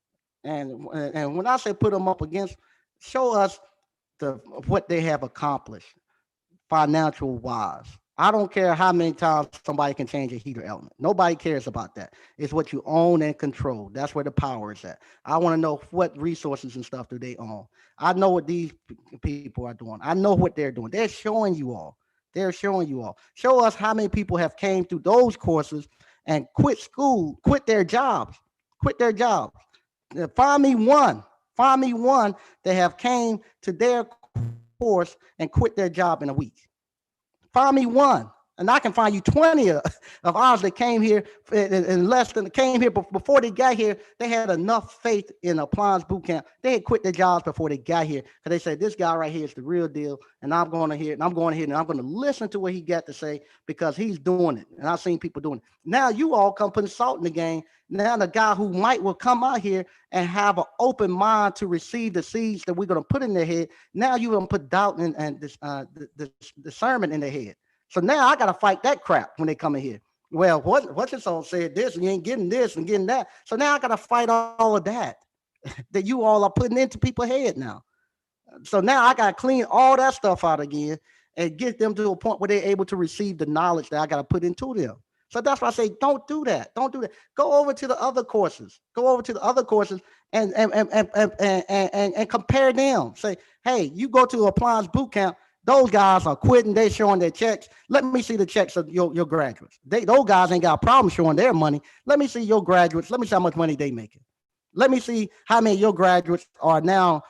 and when I say put them up against, show us what they have accomplished financial wise. I don't care how many times somebody can change a heater element. Nobody cares about that. It's what you own and control. That's where the power is at. I want to know what resources and stuff do they own. I know what these people are doing. I know what they're doing. They're showing you all. They're showing you all. Show us how many people have came through those courses and quit school, quit their jobs. Find me one that have came to their course and quit their job in a week. Find me one, and I can find you 20 of ours that came here in less than came here before they got here. They had enough faith in Appliance Boot Camp. They had quit their jobs before they got here because they said this guy right here is the real deal, and I'm going to and I'm going to listen to what he got to say because he's doing it, and I've seen people doing it. Now you all come putting salt in the game. Now the guy who will come out here and have an open mind to receive the seeds that we're going to put in their head. Now you going to put doubt and discernment in their head. So now I got to fight that crap when they come in here. Well, what's this all said this and you ain't getting this and getting that. So now I got to fight all of that that you all are putting into people's head now. So now I got to clean all that stuff out again and get them to a point where they're able to receive the knowledge that I got to put into them. So that's why I say, don't do that. Don't do that. Go over to the other courses. And compare them. Say, hey, you go to Appliance Boot Camp. Those guys are quitting. They're showing their checks. Let me see the checks of your graduates. Those guys ain't got a problem showing their money. Let me see your graduates. Let me see how much money they making. Let me see how many of your graduates are now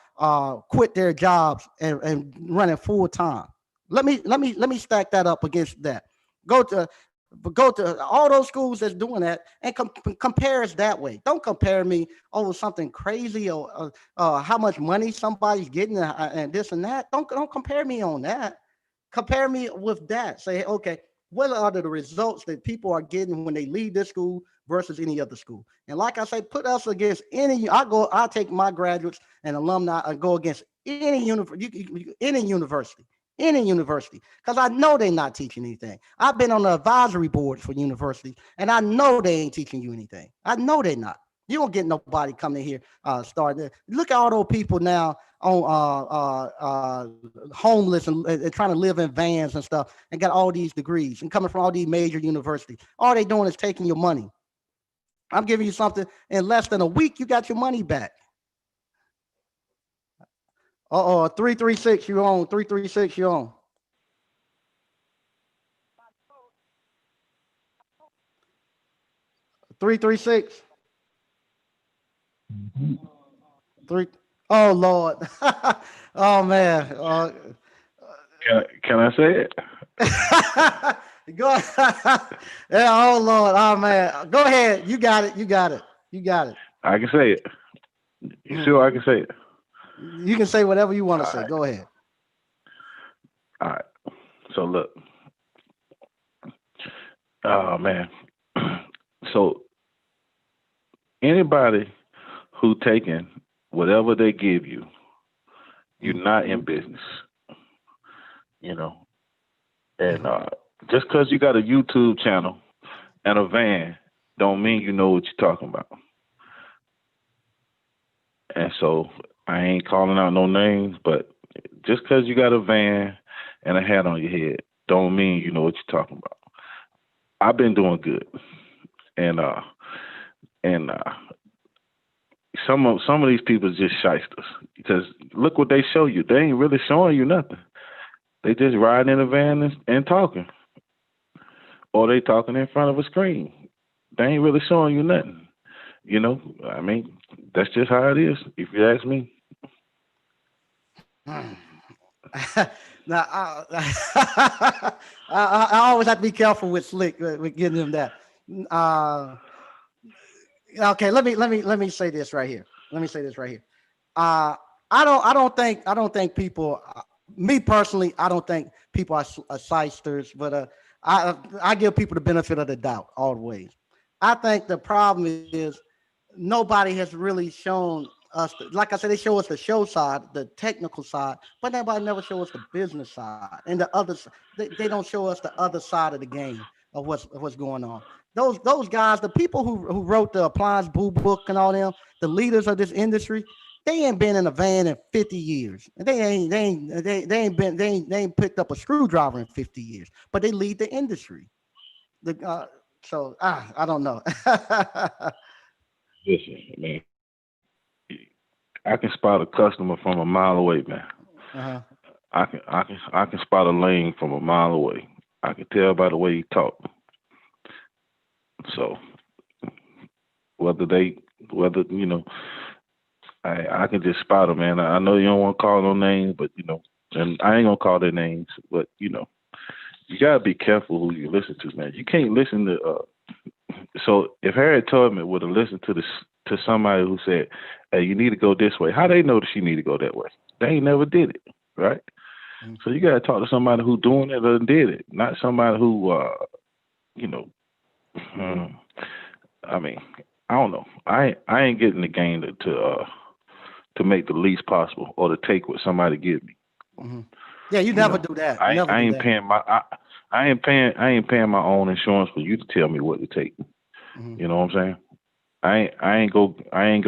quit their jobs and running full time. Let me stack that up against that. Go to all those schools that's doing that and compare us that way. Don't compare me over something crazy or how much money somebody's getting and this and that. Don't compare me on that. Compare me with that. Say, okay, what are the results that people are getting when they leave this school versus any other school? And like I say, put us against any. I take my graduates and alumni and go against any university, because I know they're not teaching anything. I've been on the advisory boards for universities, and I know they ain't teaching you anything. I know they're not. You don't get nobody coming here starting. Look at all those people now on homeless and trying to live in vans and stuff, and got all these degrees and coming from all these major universities. All they doing is taking your money. I'm giving you something in less than a week. You got your money back. 336, you on. 336, you on. 336. Three. Oh Lord. Oh man. Can I say it? Go. Yeah. Oh Lord. Oh man. Go ahead. You got it. You got it. You got it. I can say it. You sure I can say it? You can say whatever you want to say. Right. Go ahead. All right. So look. Oh man. So anybody who taking whatever they give you, you're not in business. You know. And just because you got a YouTube channel and a van don't mean you know what you're talking about. And so I ain't calling out no names, but just because you got a van and a hat on your head don't mean you know what you're talking about. I've been doing good. And some of these people just shysters, because look what they show you. They ain't really showing you nothing. They just riding in a van and talking. Or they talking in front of a screen. They ain't really showing you nothing. You know, I mean, that's just how it is, if you ask me. Now, I always have to be careful with Slick with getting him that. Okay, let me say this right here. Let me say this right here. I don't think people. Me personally, I don't think people are shysters, but I give people the benefit of the doubt always. I think the problem is nobody has really shown us, like I said, they show us the show side, the technical side, but nobody never show us the business side and the other. They don't show us the other side of the game of what's going on. Those guys, the people who wrote the Appliance Boo book and all them, the leaders of this industry, they ain't been in a van in 50 years. They ain't picked up a screwdriver in 50 years, but they lead the industry. I don't know. Listen, man, I can spot a customer from a mile away, man. Uh-huh. I can spot a lane from a mile away. I can tell by the way he talk. So whether you know, I can just spot them, man. I know you don't want to call no names, but you know, and I ain't gonna call their names, but you know, you gotta be careful who you listen to, man. You can't listen to. So if Harriet Tubman would have listened to somebody who said, "Hey, you need to go this way," how they know that she need to go that way? They ain't never did it, right? Mm-hmm. So you gotta talk to somebody who doing it or did it, not somebody who, you know. I mean, I don't know. I ain't getting the game to make the least possible or to take what somebody give me. Mm-hmm. Yeah, you never do that. I ain't paying my own insurance for you to tell me what to take. Mm-hmm. You know what I'm saying? I ain't go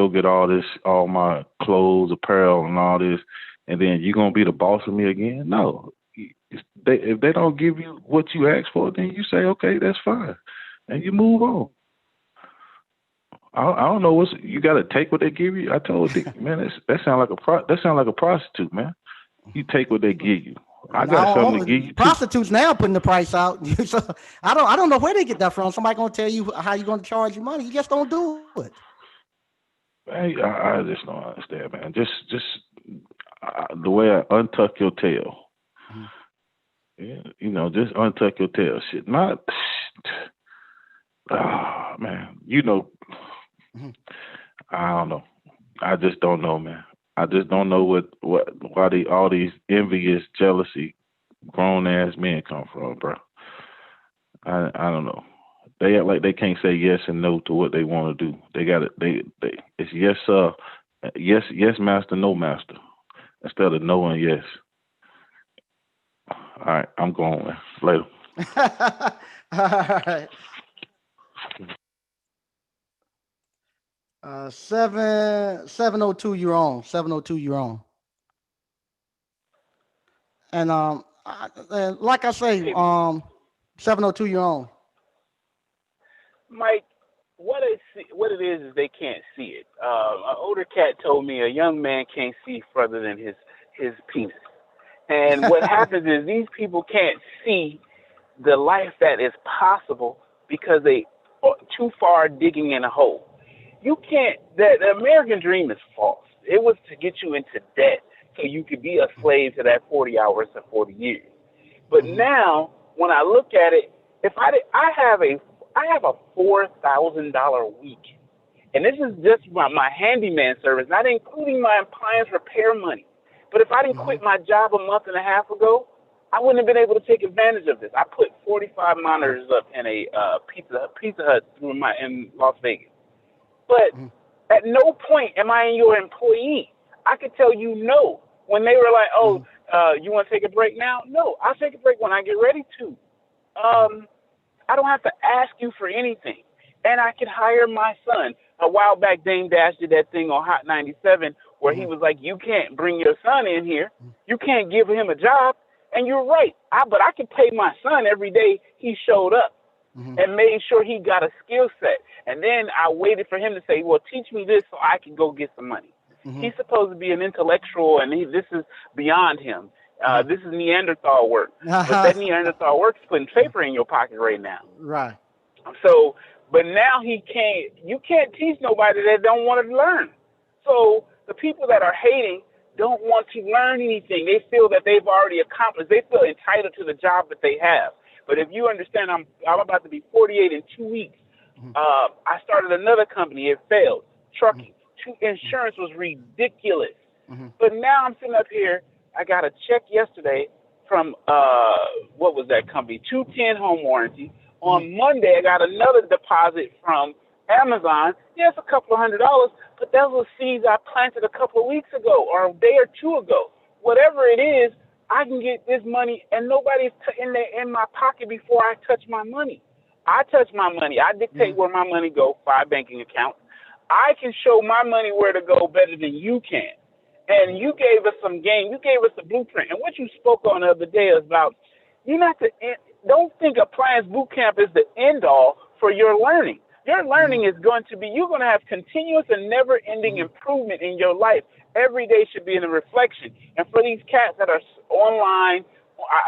get all my clothes, apparel, and all this, and then you gonna be the boss of me again? No. If they don't give you what you asked for, then you say, okay, that's fine, and you move on. I don't know you got to take what they give you. I told Dick, man, that sound like a prostitute, man. You take what they give you. I got something to give you. Prostitutes too. Now putting the price out. So I don't know where they get that from. Somebody gonna tell you how you gonna charge you money. You just don't do it. Hey, I just don't understand, man. Just the way I untuck your tail. Mm-hmm. Yeah, you know, just untuck your tail. Shit, not. Man, you know. Mm-hmm. I don't know. I just don't know, man. I just don't know why all these envious, jealousy, grown ass men come from, bro. I don't know. They act like they can't say yes and no to what they want to do. They got it. They it's yes sir, yes master, no master, instead of no and yes. All right, I'm going, man. Later. All right. 702. You're on. 702. You're on. And and like I say, Hey, 702. You're on. Mike, what it is they can't see it. An older cat told me a young man can't see further than his penis. And what happens is these people can't see the life that is possible because they are too far digging in a hole. You can't. The American dream is false. It was to get you into debt so you could be a slave to that 40 hours or 40 years. But Mm-hmm. now, when I look at it, if I have a $4,000 week, and this is just my handyman service, not including my appliance repair money. But if I didn't Mm-hmm. quit my job a month and a half ago, I wouldn't have been able to take advantage of this. I put 45 monitors up in a Pizza Hut in Las Vegas. But Mm-hmm. at no point am I your employee. I could tell you no. When they were like, oh, you want to take a break now? No, I'll take a break when I get ready to. I don't have to ask you for anything. And I could hire my son. A while back, Dame Dash did that thing on Hot 97 where he Mm-hmm. was like, you can't bring your son in here. You can't give him a job. And you're right. But I could pay my son every day he showed up Mm-hmm. and made sure he got a skill set. And then I waited for him to say, well, teach me this so I can go get some money. Mm-hmm. He's supposed to be an intellectual, and this is beyond him. Mm-hmm. This is Neanderthal work. But that Neanderthal work is putting paper in your pocket right now. Right. So, but now you can't teach nobody that don't want to learn. So the people that are hating don't want to learn anything. They feel that they've already accomplished. They feel entitled to the job that they have. But if you understand, I'm about to be 48 in 2 weeks. Mm-hmm. I started another company. It failed. Trucking. Mm-hmm. Insurance was ridiculous. Mm-hmm. But now I'm sitting up here. I got a check yesterday from what was that company? 210 Home Warranty. On Monday, I got another deposit from Amazon. Yes, a couple of $100, but those were seeds I planted a couple of weeks ago or a day or two ago. Whatever it is, I can get this money, and nobody's in my pocket before I touch my money. I touch my money. I dictate where my money goes, 5 banking accounts. I can show my money where to go better than you can. And you gave us some game. You gave us a blueprint. And what you spoke on the other day is about don't think Appliance Bootcamp is the end all for your learning. Your learning is going to be, you're going to have continuous and never ending improvement in your life. Every day should be in a reflection. And for these cats that are online,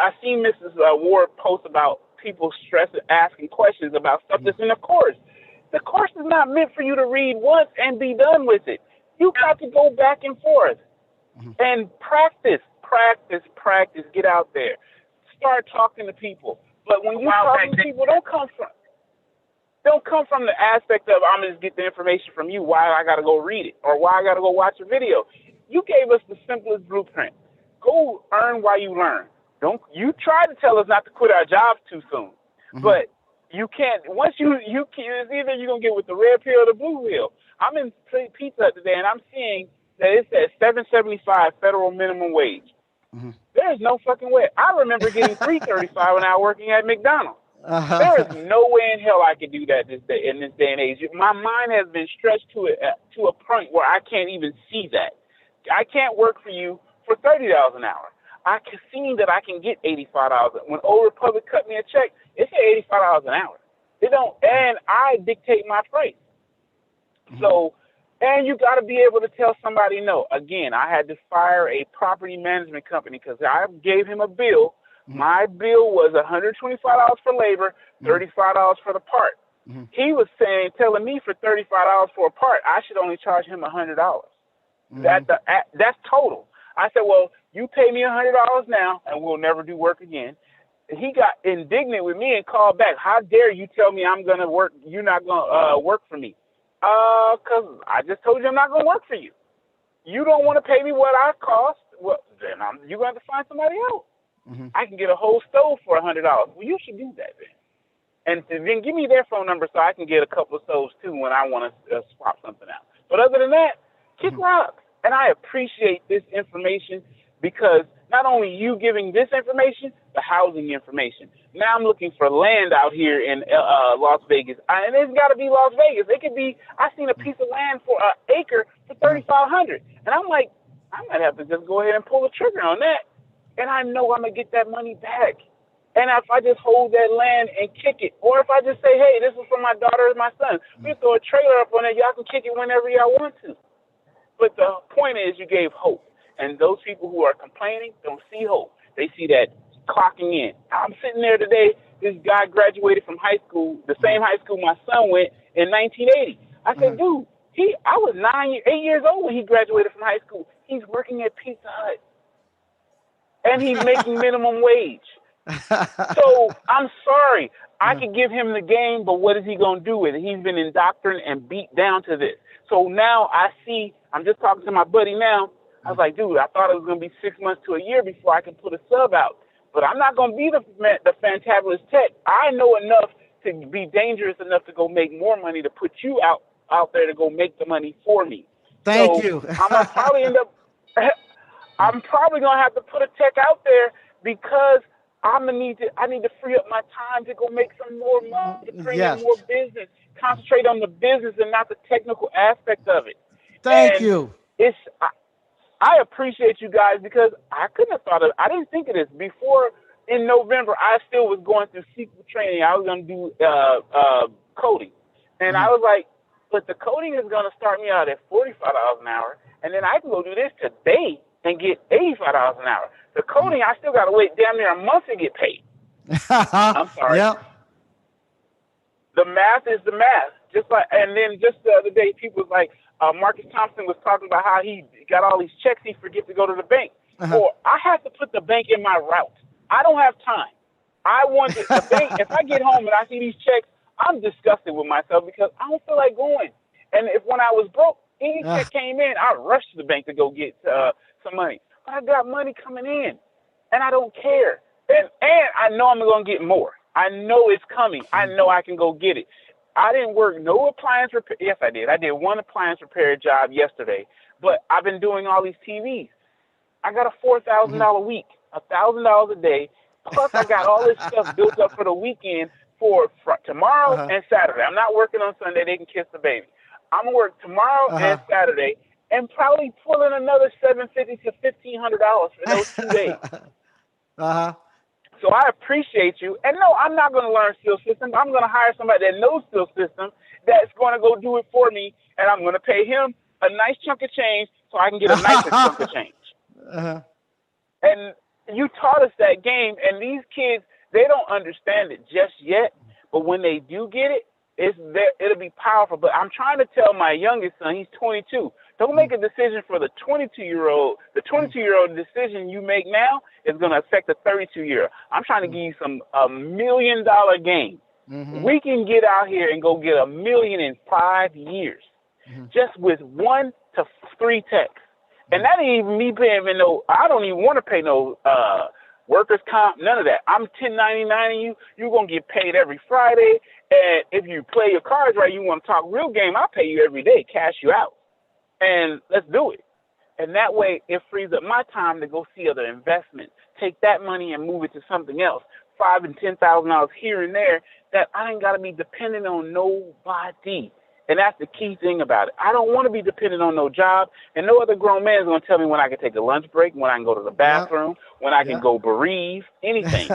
I seen Mrs. Ward post about people asking questions about stuff that's in the course. The course is not meant for you to read once and be done with it. You got to go back and forth and practice. Get out there. Start talking to people. But when you talk to people, don't come from the aspect of I'm gonna get the information from you. Why I gotta go read it or why I gotta go watch a video? You gave us the simplest blueprint. Go earn while you learn. You try to tell us not to quit our jobs too soon, but you can't. Once it's either you're gonna get with the red pill or the blue pill. I'm in Pizza Hut today and I'm seeing that it says $7.75 federal minimum wage. There's no fucking way. I remember getting $3.35 when I was working at McDonald's. There is no way in hell I could do that in this day and age. My mind has been stretched to a point where I can't even see that. I can't work for you for $30 an hour. I can see that I can get $85. When Old Republic cut me a check, it said $85 an hour. They don't, and I dictate my price. So, and you got to be able to tell somebody no. Again, I had to fire a property management company because I gave him a bill. My bill was $125 for labor, $35 for the part. He was telling me for $35 for a part, I should only charge him $100. That's total. I said, well, you pay me $100 now, and we'll never do work again. He got indignant with me and called back. How dare you tell me I'm gonna work? You're not gonna work for me. Because I just told you I'm not going to work for you. You don't want to pay me what I cost, well, then you're going to have to find somebody else. I can get a whole stove for $100. Well, you should do that then. And then give me their phone number so I can get a couple of those too when I want to swap something out. But other than that, kick rocks. And I appreciate this information because not only you giving this information, the housing information. Now I'm looking for land out here in Las Vegas. And it's got to be Las Vegas. It could be, I seen a piece of land for an acre for $3,500. And I'm like, I might have to just go ahead and pull the trigger on that. And I know I'm going to get that money back. And if I just hold that land and kick it, or if I just say, hey, this is for my daughter and my son, we throw a trailer up on it, y'all can kick it whenever y'all want to. But the point is you gave hope. And those people who are complaining don't see hope. They see that clocking in. I'm sitting there today, this guy graduated from high school, the same high school my son went in 1980. I said, dude, I was 8 years old when he graduated from high school. He's working at Pizza Hut. And he's making minimum wage. So I'm sorry. I could give him the game, but what is he going to do with it? He's been indoctrinated and beat down to this. So now I see, I'm just talking to my buddy now. I was like, dude, I thought it was going to be 6 months to a year before I can put a sub out. But I'm not going to be the fantabulous tech. I know enough to be dangerous enough to go make more money to put you out there to go make the money for me. Thank you. I'm going to probably end up, I'm probably going to have to put a tech out there because I need to free up my time to go make some more money, to bring in more business, concentrate on the business and not the technical aspect of it. Thank you. I appreciate you guys because I couldn't have thought of it. I didn't think of this before. In November, I still was going through SQL training. I was going to do coding, and I was like, but the coding is going to start me out at $45 an hour, and then I can go do this today and get $85 an hour. The coding, I still got to wait damn near a month to get paid. I'm sorry. Yep. The math is the math. And then just the other day, people was like, Marcus Thompson was talking about how he got all these checks he forget to go to the bank. Or I have to put the bank in my route. I don't have time. I want the bank. If I get home and I see these checks, I'm disgusted with myself because I don't feel like going. And when I was broke, any check came in, I rushed to the bank to go get some money. But I got money coming in, and I don't care. And I know I'm going to get more. I know it's coming. I know I can go get it. I didn't work no appliance repair. Yes, I did. I did one appliance repair job yesterday, but I've been doing all these TVs. I got a $4,000 week, $1,000 a day, plus I got all this stuff built up for the weekend for tomorrow and Saturday. I'm not working on Sunday. They can kiss the baby. I'm going to work tomorrow and Saturday and probably pull in another $750 to $1,500 for those 2 days. So I appreciate you. And no, I'm not going to learn Steel Systems. I'm going to hire somebody that knows Steel Systems that's going to go do it for me, and I'm going to pay him a nice chunk of change so I can get a nicer chunk of change. And you taught us that game, and these kids, they don't understand it just yet, but when they do get it, it'll be powerful. But I'm trying to tell my youngest son, he's 22, don't make a decision for the 22-year-old. The 22-year-old decision you make now is going to affect the 32-year-old. I'm trying to give you $1 million game. We can get out here and go get $1 million in 5 years, just with 1 to 3 techs. And that ain't even me paying I don't even want to pay no workers' comp, none of that. I'm 1099 you. You're going to get paid every Friday. And if you play your cards right, you want to talk real game, I'll pay you every day, cash you out. And let's do it. And that way it frees up my time to go see other investments. Take that money and move it to something else. $5,000 and $10,000 here and there that I ain't got to be dependent on nobody. And that's the key thing about it. I don't want to be dependent on no job, and no other grown man is going to tell me when I can take a lunch break, when I can go to the bathroom, when I can go bereave, anything.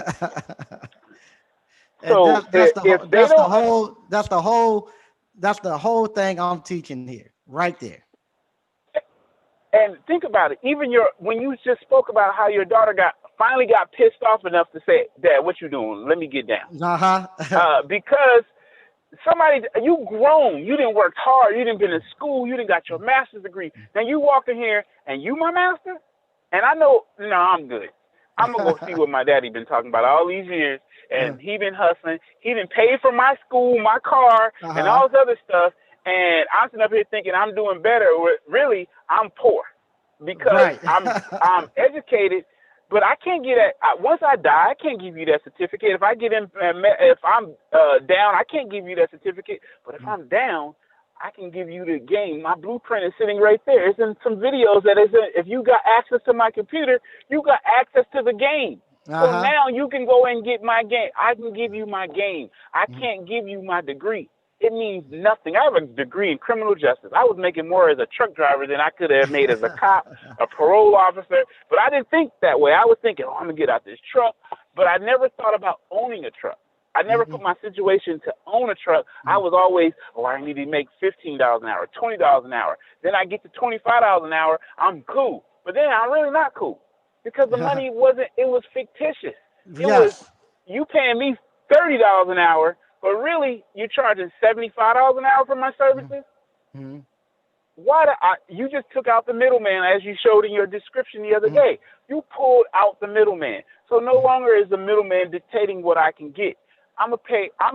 So that's the whole thing I'm teaching here, right there. And think about it. Even when you just spoke about how your daughter finally got pissed off enough to say, "Dad, what you doing? Let me get down." Because you grown. You didn't work hard. You didn't been in school. You didn't got your master's degree. Now you walk in here and you my master. And I know, no, I'm good. I'm gonna go see what my daddy been talking about all these years. And he been hustling. He been paid for my school, my car, and all this other stuff. And I'm sitting up here thinking I'm doing better. Really, I'm poor because I'm educated. But I can't get once I die, I can't give you that certificate. If I get in, if I'm down, I can't give you that certificate. But if I'm down, I can give you the game. My blueprint is sitting right there. It's in some videos that is. If you got access to my computer, you got access to the game. So now you can go and get my game. I can give you my game. I can't give you my degree. It means nothing. I have a degree in criminal justice. I was making more as a truck driver than I could have made as a cop, a parole officer. But I didn't think that way. I was thinking, oh, I'm going to get out this truck. But I never thought about owning a truck. I never put my situation to own a truck. I was always, I need to make $15 an hour, $20 an hour. Then I get to $25 an hour. I'm cool. But then I'm really not cool because the money wasn't, it was fictitious. It was you paying me $30 an hour. But really, you're charging $75 an hour for my services? You just took out the middleman, as you showed in your description the other day. You pulled out the middleman. So no longer is the middleman dictating what I can get. I'm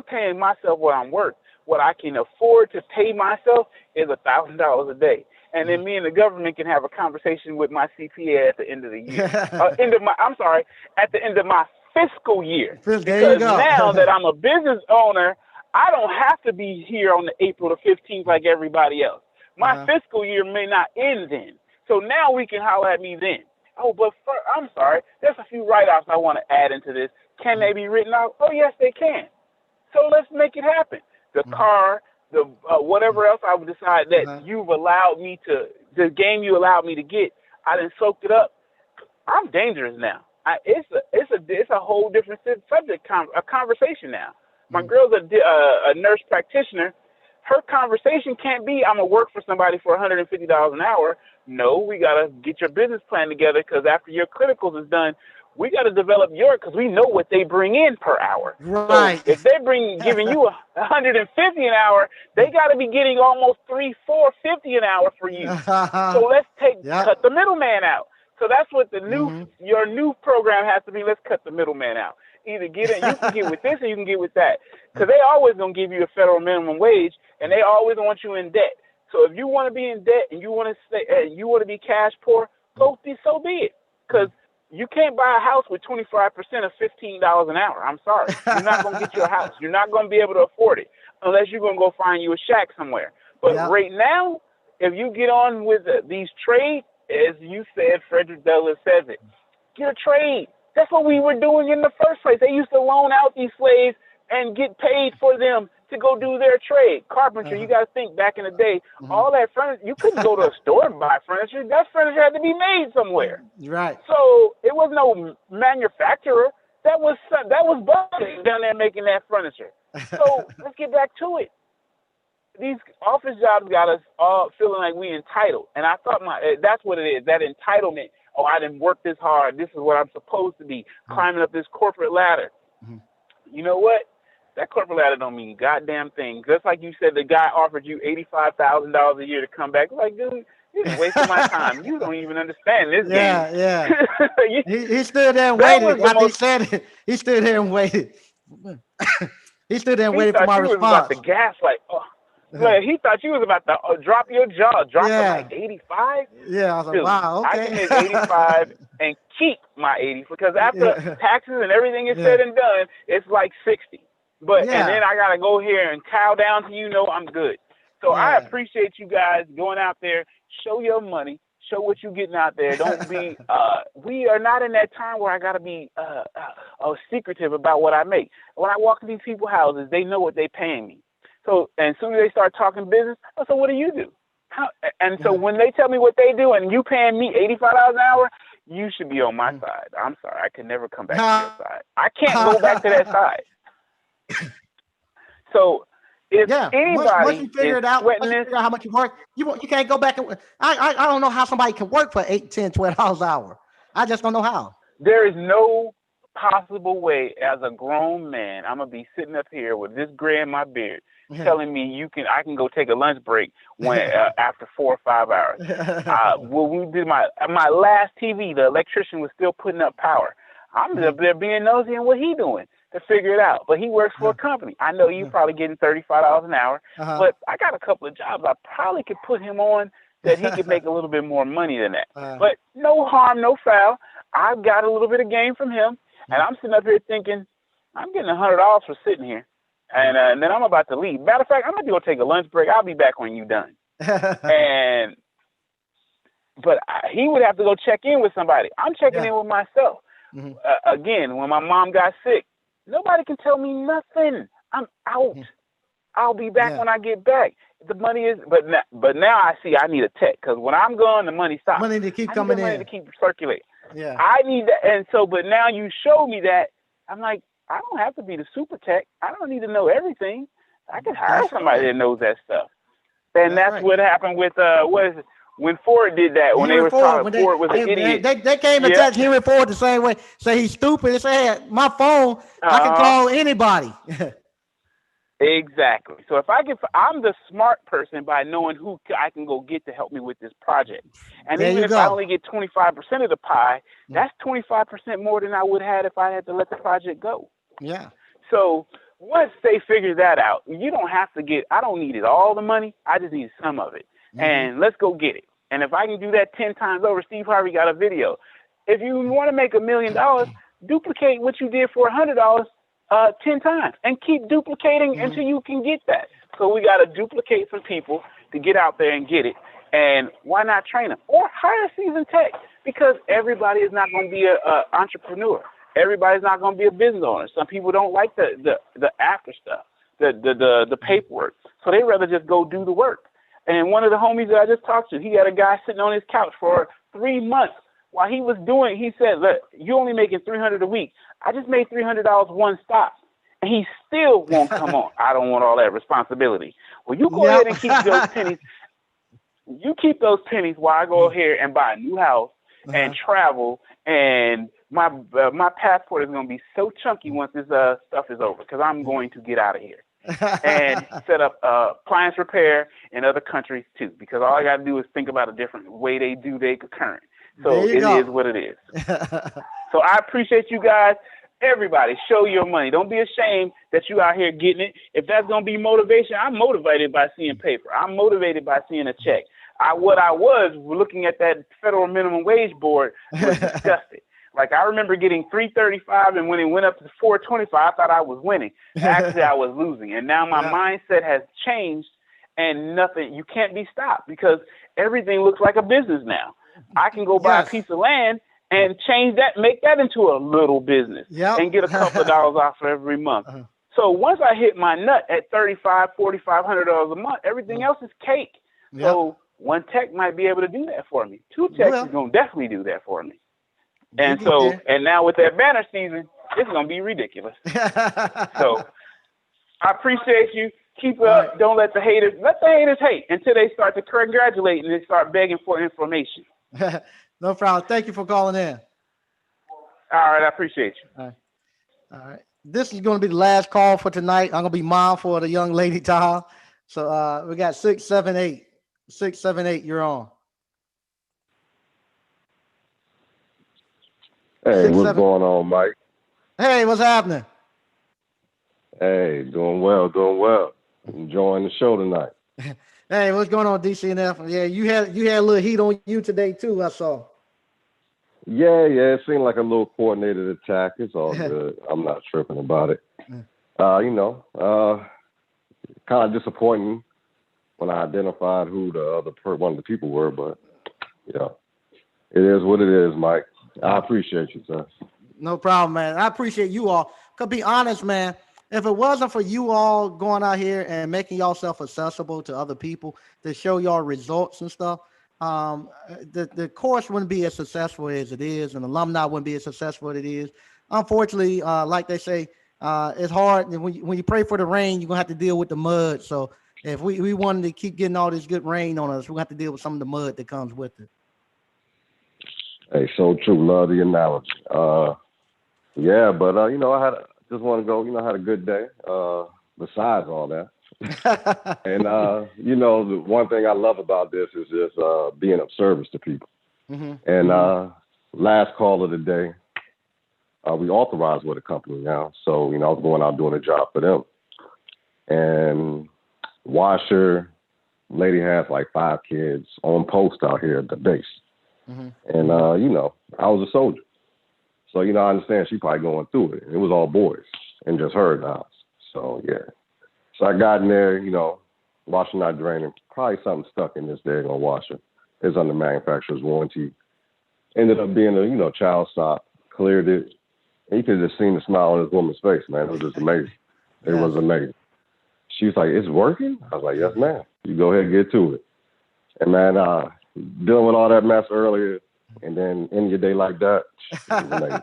paying myself what I'm worth. What I can afford to pay myself is $1,000 a day. And then me and the government can have a conversation with my CPA at the end of the year. At the end of my fiscal year. Because now that I'm a business owner, I don't have to be here on the April the 15th like everybody else. My fiscal year may not end then. So now we can holler at me then. Oh, but I'm sorry. There's a few write-offs I want to add into this. Can they be written out? Oh, yes, they can. So let's make it happen. The car, the whatever else I would decide that you've allowed me to, the game you allowed me to get, I done soaked it up. I'm dangerous now. It's a whole different subject, a conversation now. My girl's a nurse practitioner. Her conversation can't be, I'm going to work for somebody for $150 an hour. No, we got to get your business plan together because after your clinicals is done, we got to develop because we know what they bring in per hour. Right. So if they're giving you $150 an hour, they got to be getting almost $300, $450 an hour for you. So let's cut the middleman out. So that's what your new program has to be. Let's cut the middleman out. Either you can get with this or you can get with that. Because they always going to give you a federal minimum wage, and they always want you in debt. So if you want to be in debt and you want to be cash poor, so be it. Because you can't buy a house with 25% of $15 an hour. I'm sorry. You're not going to get your house. You're not going to be able to afford it unless you're going to go find you a shack somewhere. But right now, if you get on with these trades, as you said, Frederick Douglass says it, get a trade. That's what we were doing in the first place. They used to loan out these slaves and get paid for them to go do their trade. Carpentry, you got to think back in the day, all that furniture, you couldn't go to a store and buy furniture. That furniture had to be made somewhere. Right. So it was no manufacturer. That was budget down there making that furniture. So let's get back to it. These office jobs got us all feeling like we entitled. And I thought that's what it is, that entitlement. Oh, I didn't work this hard. This is what I'm supposed to be, climbing up this corporate ladder. You know what? That corporate ladder don't mean goddamn thing. Just like you said, the guy offered you $85,000 a year to come back. Like, dude, you're wasting my time. You don't even understand this game. Yeah. He stood there and waited. After he said it, he stood there and waited. He stood there and waited for my response. He was about to gaslight. Like, he thought you was about to drop your jaw. Drop it like 85? Yeah, I was like, wow, okay. I can make 85 and keep my 80 because after taxes and everything is said and done, it's like 60. But and then I gotta go here and cow down to I'm good. So I appreciate you guys going out there, show your money, show what you're getting out there. Don't be we are not in that time where I gotta be secretive about what I make. When I walk in these people's houses, they know what they're paying me. So and as soon as they start talking business, so what do you do? So when they tell me what they do and you paying me $85 an hour, you should be on my side. I'm sorry, I can never come back to your side. I can't go back to that side. So if anybody once you figure it out, how much you work, you can't go back. I don't know how somebody can work for $8, $10, $12 an hour. I just don't know how. There is no possible way as a grown man, I'm gonna be sitting up here with this gray in my beard, telling me I can go take a lunch break when after 4 or 5 hours. When we did my last TV, the electrician was still putting up power. I'm up there being nosy and what he doing to figure it out. But he works for a company. I know you probably getting $35 an hour, but I got a couple of jobs I probably could put him on that he could make a little bit more money than that. But no harm, no foul. I've got a little bit of gain from him, and I'm sitting up here thinking, I'm getting $100 for sitting here, and then I'm about to leave. Matter of fact, I'm going to go take a lunch break. I'll be back when you're done. But he would have to go check in with somebody. I'm checking in with myself. Again, when my mom got sick, nobody can tell me nothing. I'm out. I'll be back when I get back. The money is, but now I see I need a tech, because when I'm gone, the money stops. Money to keep coming in. Money to keep circulating. Yeah. I need that, and so, but now you show me that, I'm like, I don't have to be the super tech. I don't need to know everything. I can hire somebody that knows that stuff. And that's what happened with what is it? When Ford did that, when they were talking, Ford was an idiot. They came and touched Henry Ford the same way. Say he's stupid. They say, hey, my phone, I can call anybody. Exactly. So I'm the smart person by knowing who I can go get to help me with this project. And even if I only get 25% of the pie, that's 25% more than I would have if I had to let the project go. Yeah. So once they figure that out, you don't have to I don't need it all the money. I just need some of it. And let's go get it. And if I can do that 10 times over, Steve Harvey got a video. If you want to make $1 million, duplicate what you did for $100 10 times and keep duplicating until you can get that. So we got to duplicate some people to get out there and get it. And why not train them or hire a seasoned tech? Because everybody is not going to be an entrepreneur. Everybody's not going to be a business owner. Some people don't like the after stuff, the paperwork. So they rather just go do the work. And one of the homies that I just talked to, he had a guy sitting on his couch for 3 months while he was doing. He said, "Look, you're only making $300 a week. I just made $300 one stop." And he still won't come on. I don't want all that responsibility. Well, you go ahead and keep those pennies. You keep those pennies while I go here and buy a new house and travel. And my passport is going to be so chunky once this stuff is over, because I'm going to get out of here and set up appliance repair in other countries too, because all I got to do is think about a different way they do their current. So it is what it is. So I appreciate you guys. Everybody, show your money. Don't be ashamed that you out here getting it. If that's going to be motivation, I'm motivated by seeing paper. I'm motivated by seeing a check. What I was looking at that federal minimum wage board was disgusted. Like, I remember getting $3.35, and when it went up to $4.25, I thought I was winning. Actually, I was losing. And now my mindset has changed, and you can't be stopped, because everything looks like a business now. I can go buy a piece of land and change that, make that into a little business and get a couple of dollars off for every month. So once I hit my nut at $3,500, $4,500 a month, everything else is cake. So one tech might be able to do that for me. Two techs is going to definitely do that for me. And so, and now with that banner season, it's going to be ridiculous. So I appreciate you. Keep up. Don't let the haters hate until they start to congratulate and they start begging for information. No problem. Thank you for calling in. All right. I appreciate you. All right. This is going to be the last call for tonight. I'm going to be mindful of the young lady, Taha. So we got 678. 678, you're on. Hey, what's going on, Mike? Hey, what's happening? Hey, doing well. Enjoying the show tonight. Hey, what's going on, DCNF? Yeah, you had a little heat on you today too, I saw. Yeah, it seemed like a little coordinated attack. It's all good. I'm not tripping about it. Kind of disappointing when I identified who the one of the people were, but yeah, it is what it is, Mike. I appreciate you, sir. No problem, man. I appreciate you all. To be honest, man, if it wasn't for you all going out here and making yourself accessible to other people to show y'all results and stuff, the course wouldn't be as successful as it is, and alumni wouldn't be as successful as it is. Unfortunately, like they say, it's hard. And when you pray for the rain, you're gonna have to deal with the mud. So if we wanted to keep getting all this good rain on us, we have to deal with some of the mud that comes with it. Hey, so true. Love the analogy. Yeah, but I just want to go. I had a good day. Besides all that, and the one thing I love about this is just being of service to people. And last call of the day, we authorized with a company now, so I was going out doing a job for them, and washer lady has like 5 kids on post out here at the base. And I was a soldier. So, I understand she probably going through it. It was all boys and just her in the house. So, yeah. So I got in there, washer not draining. Probably something stuck in this daggone washer. It's under manufacturer's warranty. Ended up being a, child stop. Cleared it. And you could have just seen the smile on this woman's face, man. It was just amazing. It was amazing. She was like, "It's working?" I was like, "Yes, ma'am. You go ahead and get to it." And, man, dealing with all that mess earlier and then end your day like that, it was amazing.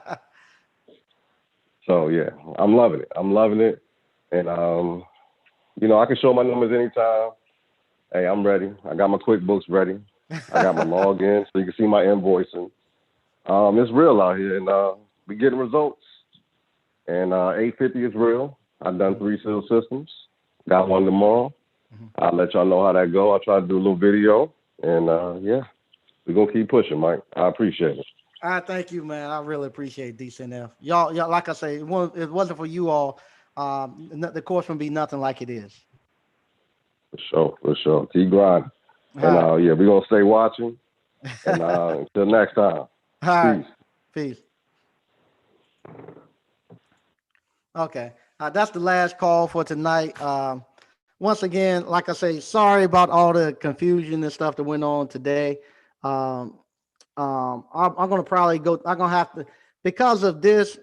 So, yeah, I'm loving it. And, I can show my numbers anytime. Hey, I'm ready. I got my QuickBooks ready. I got my login so you can see my invoicing. It's real out here, and we getting results. And 850 is real. I've done 3 seal systems. Got one tomorrow. I'll let y'all know how that go. I'll try to do a little video. And, yeah, we're going to keep pushing, Mike. I appreciate it. Thank you, man. I really appreciate DCNF. Y'all, like I say, if it wasn't for you all, the course would be nothing like it is. For sure. Keep grinding. And, yeah, we're going to stay watching. And until next time. Peace. Okay. That's the last call for tonight. Once again, like I say, sorry about all the confusion and stuff that went on today. I'm going to probably go. I'm going to have to, because of this,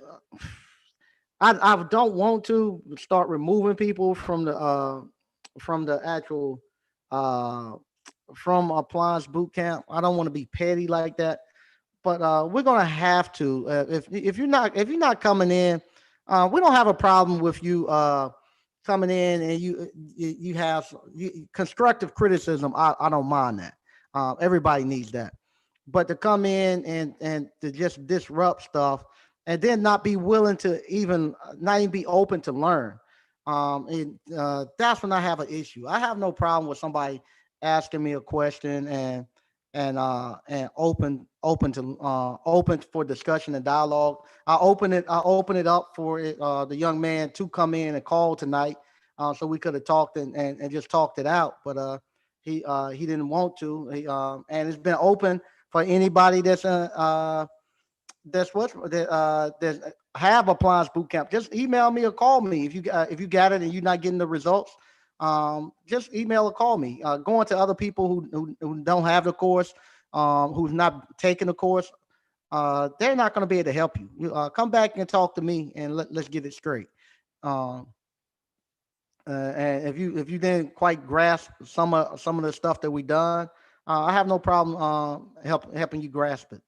I don't want to start removing people from the actual from Appliance Boot Camp. I don't want to be petty like that, but we're gonna have to. If you're not coming in, we don't have a problem with you coming in and you have constructive criticism. I don't mind that. Everybody needs that, but to come in and to just disrupt stuff and then not be willing to not even be open to learn. That's when I have an issue. I have no problem with somebody asking me a question and open for discussion and dialogue. I open it up for the young man to come in and call tonight, so we could have talked and just talked it out. But he didn't want to. And it's been open for anybody that's have Appliance Boot Camp. Just email me or call me if you got it and you're not getting the results. Just email or call me. Going to other people who don't have the course, who's not taking the course, they're not going to be able to help you. Come back and talk to me and let's get it straight. And if you didn't quite grasp some of the stuff that we done, I have no problem helping you grasp it.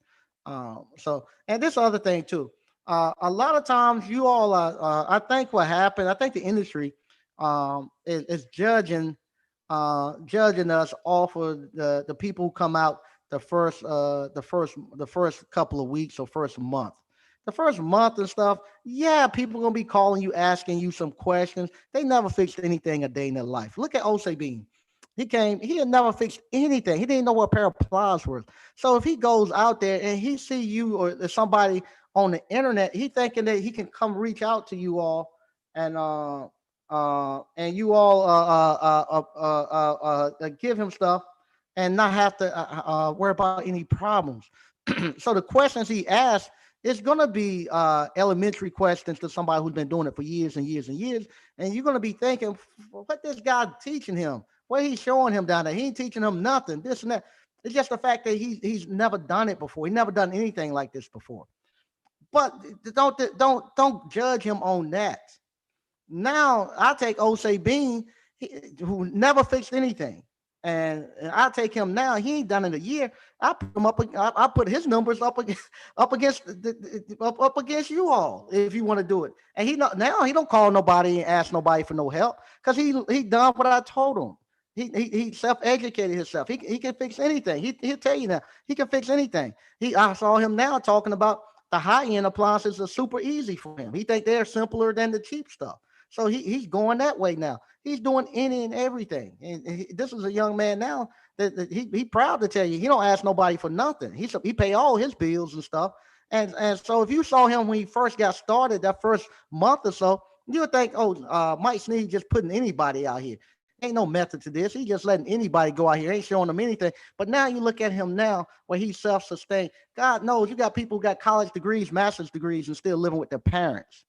And this other thing too. A lot of times you all I think what happened. I think the industry is judging us off of the people who come out the first couple of weeks or first month. The first month and stuff, yeah, people gonna be calling you, asking you some questions. They never fixed anything a day in their life. Look at Osei Bean. He had never fixed anything. He didn't know what a pair of pliers was. So if he goes out there and he see you or somebody on the internet, he thinking that he can come reach out to you all and you all give him stuff and not have to worry about any problems. So the questions he asks is going to be elementary questions to somebody who's been doing it for years and years and years. And you're going to be thinking, what this guy teaching him? What he's showing him down there? He ain't teaching him nothing, this and that. It's just the fact that he's never done it before. He never done anything like this before. But don't judge him on that. Now I take Osei Bean, who never fixed anything, and I take him now. He ain't done it a year. I put him up. I put his numbers up against you all if you want to do it. And now he don't call nobody and ask nobody for no help because he done what I told him. He self-educated himself. He can fix anything. He'll tell you now. He can fix anything. I saw him now talking about the high-end appliances are super easy for him. He think they're simpler than the cheap stuff. So he's going that way now. He's doing any and everything. And this is a young man now that he proud to tell you he don't ask nobody for nothing. He pay all his bills and stuff. And so if you saw him when he first got started, that first month or so, you would think, Mike Sneed just putting anybody out here. Ain't no method to this. He just letting anybody go out here. Ain't showing them anything. But now you look at him now where he's self-sustained. God knows you got people who got college degrees, master's degrees, and still living with their parents.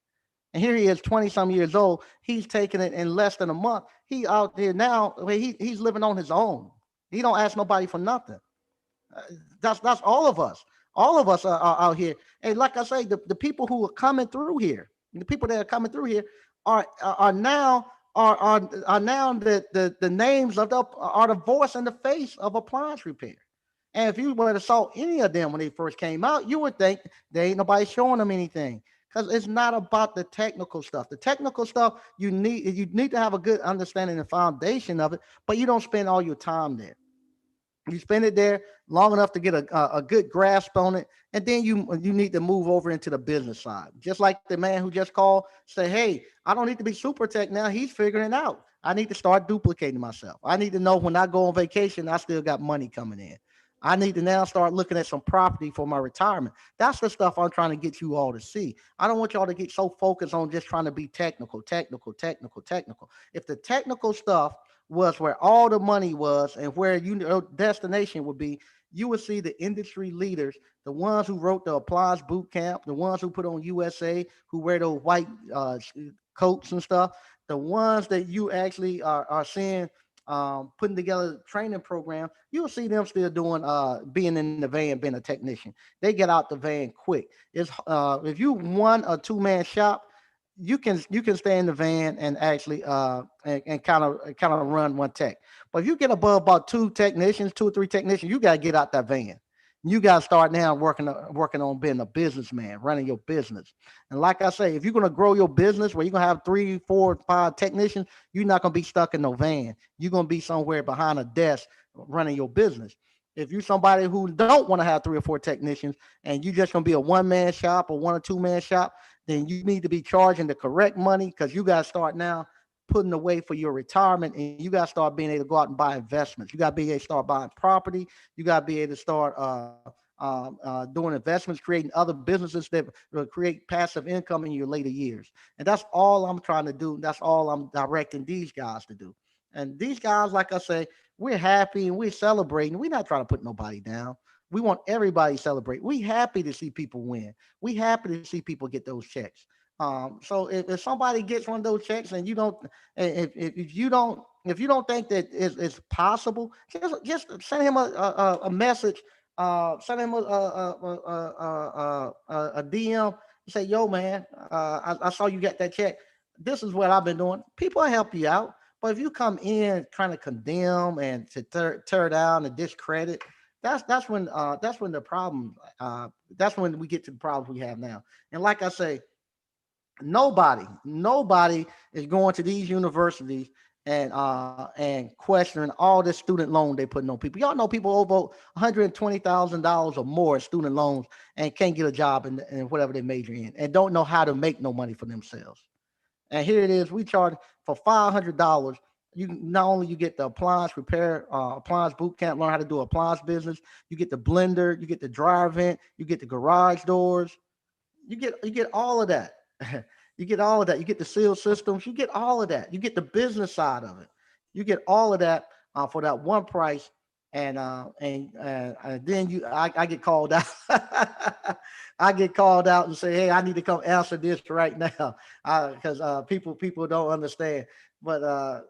And here he is, 20 some years old. He's taking it in less than a month. He out there now, he's living on his own. He don't ask nobody for nothing. Uh, that's all of us. All of us are out here. And like I say, the people who are coming through here, the people that are coming through here are now are now the names of the are the voice and the face of appliance repair. And if you were to saw any of them when they first came out, you would think there ain't nobody showing them anything. Because it's not about the technical stuff. The technical stuff you need to have a good understanding and foundation of it, but you don't spend all your time there. You spend it there long enough to get a good grasp on it, and then you need to move over into the business side. Just like the man who just called, say, hey, I don't need to be super tech now. He's figuring it out. I need to start duplicating myself. I need to know when I go on vacation, I still got money coming in. I need to now start looking at some property for my retirement. That's the stuff I'm trying to get you all to see. I don't want y'all to get so focused on just trying to be technical, technical, technical, technical. If the technical stuff was where all the money was and where your destination would be, you would see the industry leaders, the ones who wrote the Appliance Boot Camp, the ones who put on USA, who wear those white coats and stuff, the ones that you actually are seeing putting together a training program, you'll see them still doing being in the van, being a technician. They get out the van quick. It's if you one or two man shop, you can stay in the van and actually and kind of run one tech. But if you get above about two technicians, two or three technicians, you got to get out that van. You got to start now working on being a businessman, running your business. And like I say, if you're gonna grow your business where you're gonna have three, four, five technicians, you're not gonna be stuck in no van. You're gonna be somewhere behind a desk running your business. If you're somebody who don't want to have three or four technicians and you just gonna be a one man shop or one or two man shop, then you need to be charging the correct money because you got to start now putting away for your retirement, and you got to start being able to go out and buy investments. You got to be able to start buying property. You got to be able to start doing investments, creating other businesses that will create passive income in your later years. And that's all I'm trying to do. That's all I'm directing these guys to do. And these guys, like I say, we're happy and we're celebrating. We're not trying to put nobody down. We want everybody to celebrate. We happy to see people win. We happy to see people get those checks. So if somebody gets one of those checks and you don't, if you don't think that it's possible, just send him a message. Send him a DM. Say, yo, man, I saw you get that check. This is what I've been doing. People will help you out. But if you come in trying to condemn and to tear down and discredit, that's when the problem that's when we get to the problems we have now. And like I say, nobody is going to these universities and questioning all this student loan they putting on people. Y'all know people over $120,000 or more in student loans and can't get a job in whatever they major in and don't know how to make no money for themselves. And here it is, we charge for $500. You not only you get the appliance repair, appliance boot camp, learn how to do appliance business. You get the blender, you get the dryer vent, you get the garage doors, you get all of that. You get all of that. You get the seal systems. You get all of that. You get the business side of it. You get all of that for that one price. And then I get called out. I get called out and say, hey, I need to come answer this right now because people don't understand. But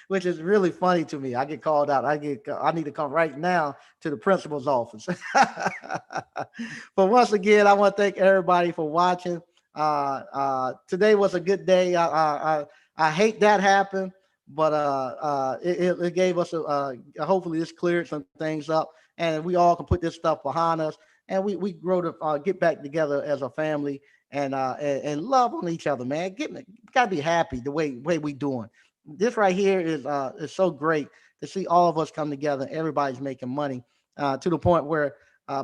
which is really funny to me. I get called out. I need to come right now to the principal's office. But once again, I want to thank everybody for watching. Today was a good day. I hate that happened, but it gave us hopefully this cleared some things up, and we all can put this stuff behind us, and we grow to get back together as a family and love on each other, man. Gotta be happy the way we doing. This right here is so great to see all of us come together. Everybody's making money to the point where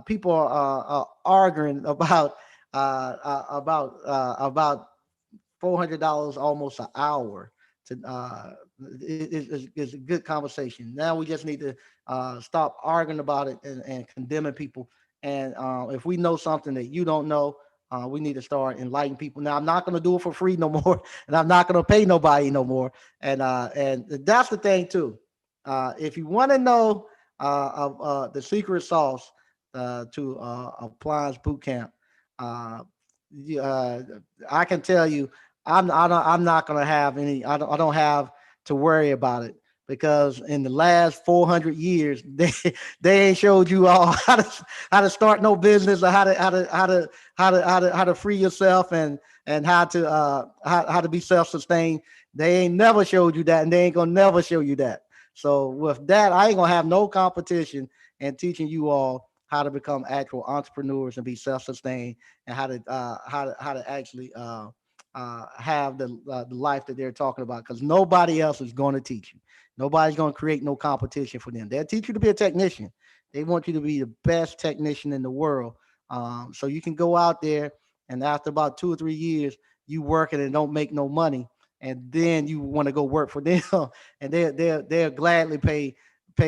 people are arguing about $400 almost an hour. To it's a good conversation. Now we just need to stop arguing about it and condemning people. And if we know something that you don't know, We need to start enlightening people. Now, I'm not going to do it for free no more, and I'm not going to pay nobody no more. And that's the thing too. If you want to know the secret sauce to appliance boot camp, uh, I can tell you, I'm not going to have any. I don't have to worry about it because in the last 400 years, they ain't showed you all how to start no business or how to free yourself and how to be self-sustained. They ain't never showed you that, and they ain't gonna never show you that. So with that, I ain't gonna have no competition in teaching you all how to become actual entrepreneurs and be self-sustained and how to actually have the life that they're talking about, because nobody else is going to teach you. Nobody's going to create no competition for them. They'll teach you to be a technician. They want you to be the best technician in the world. So you can go out there and after about 2 or 3 years, you working and don't make no money. And then you want to go work for them and they'll gladly pay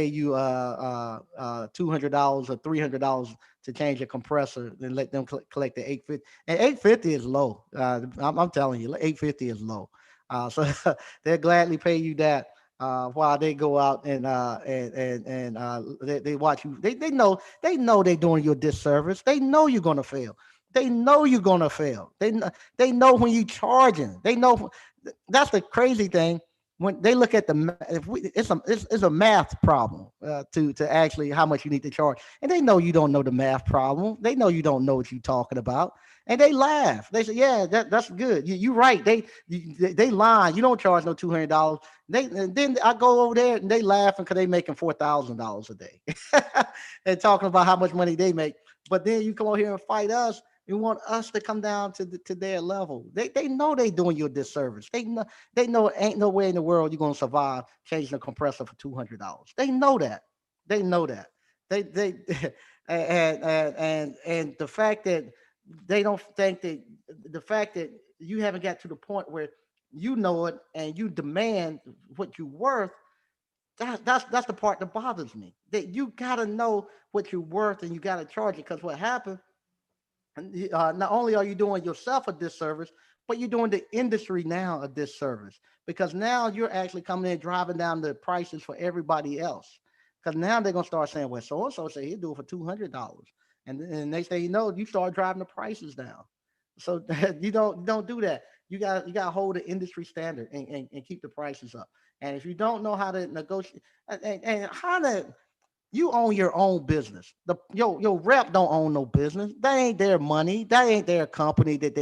you $200 or $300 to change a compressor and let them collect the 850. And 850 is low. I'm telling you, 850 is low. So they'll gladly pay you that while they go out and they watch you. They know they're doing you a disservice. They know you're gonna fail. They know you're gonna fail. They know when you charging. They know that's the crazy thing when they look at it's a math problem to actually how much you need to charge, and they know you don't know the math problem. They know you don't know what you're talking about, and they laugh. They say, "Yeah, that's good. You right." They lie. You don't charge no $200. And then I go over there and they laughing because they making $4,000 a day, and talking about how much money they make. But then you come over here and fight us. You want us to come down to their level. They know they doing you a disservice. They know ain't no way in the world you're gonna survive changing a compressor for $200. They know that. They know that. They and the fact that they don't think that the fact that you haven't got to the point where you know it and you demand what you're worth. That's the part that bothers me. That you gotta know what you're worth and you gotta charge it. Because what happened, not only are you doing yourself a disservice, but you're doing the industry now a disservice because now you're actually coming in driving down the prices for everybody else. Because now they're gonna start saying, "Well, so and so say he'll do it for $200," and they say, you start driving the prices down. So you don't do that. You got to hold the industry standard and keep the prices up. And if you don't know how to negotiate and how to you own your own business. Your rep don't own no business. That ain't their money. That ain't their company that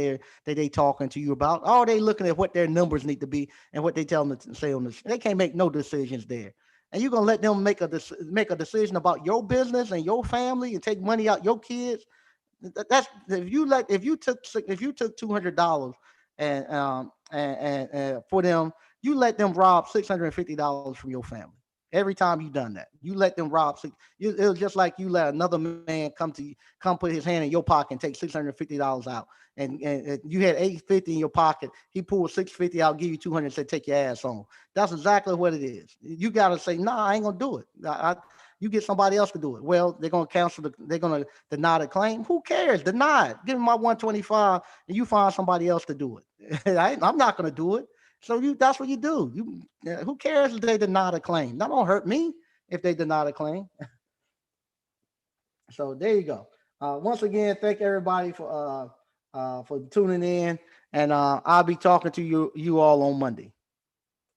they talking to you about. All they looking at what their numbers need to be and what they tell them to say on this. They can't make no decisions there. And you're gonna let them make a decision about your business and your family and take money out your kids. That's if you took $200 and for them, you let them rob $650 from your family. Every time you done that, you let them rob. It was just like you let another man come put his hand in your pocket and take $650 out, and you had 850 in your pocket. He pulled 650 out, give you 200, and said, "Take your ass home." That's exactly what it is. You gotta say, "Nah, I ain't gonna do it. You get somebody else to do it." Well, they're gonna they're gonna deny the claim. Who cares? Deny it. Give me my 125, and you find somebody else to do it. I'm not gonna do it. So that's what you do. Who cares if they deny the claim? That don't hurt me if they deny the claim. So there you go. Once again, thank everybody for tuning in, and I'll be talking to you all on Monday.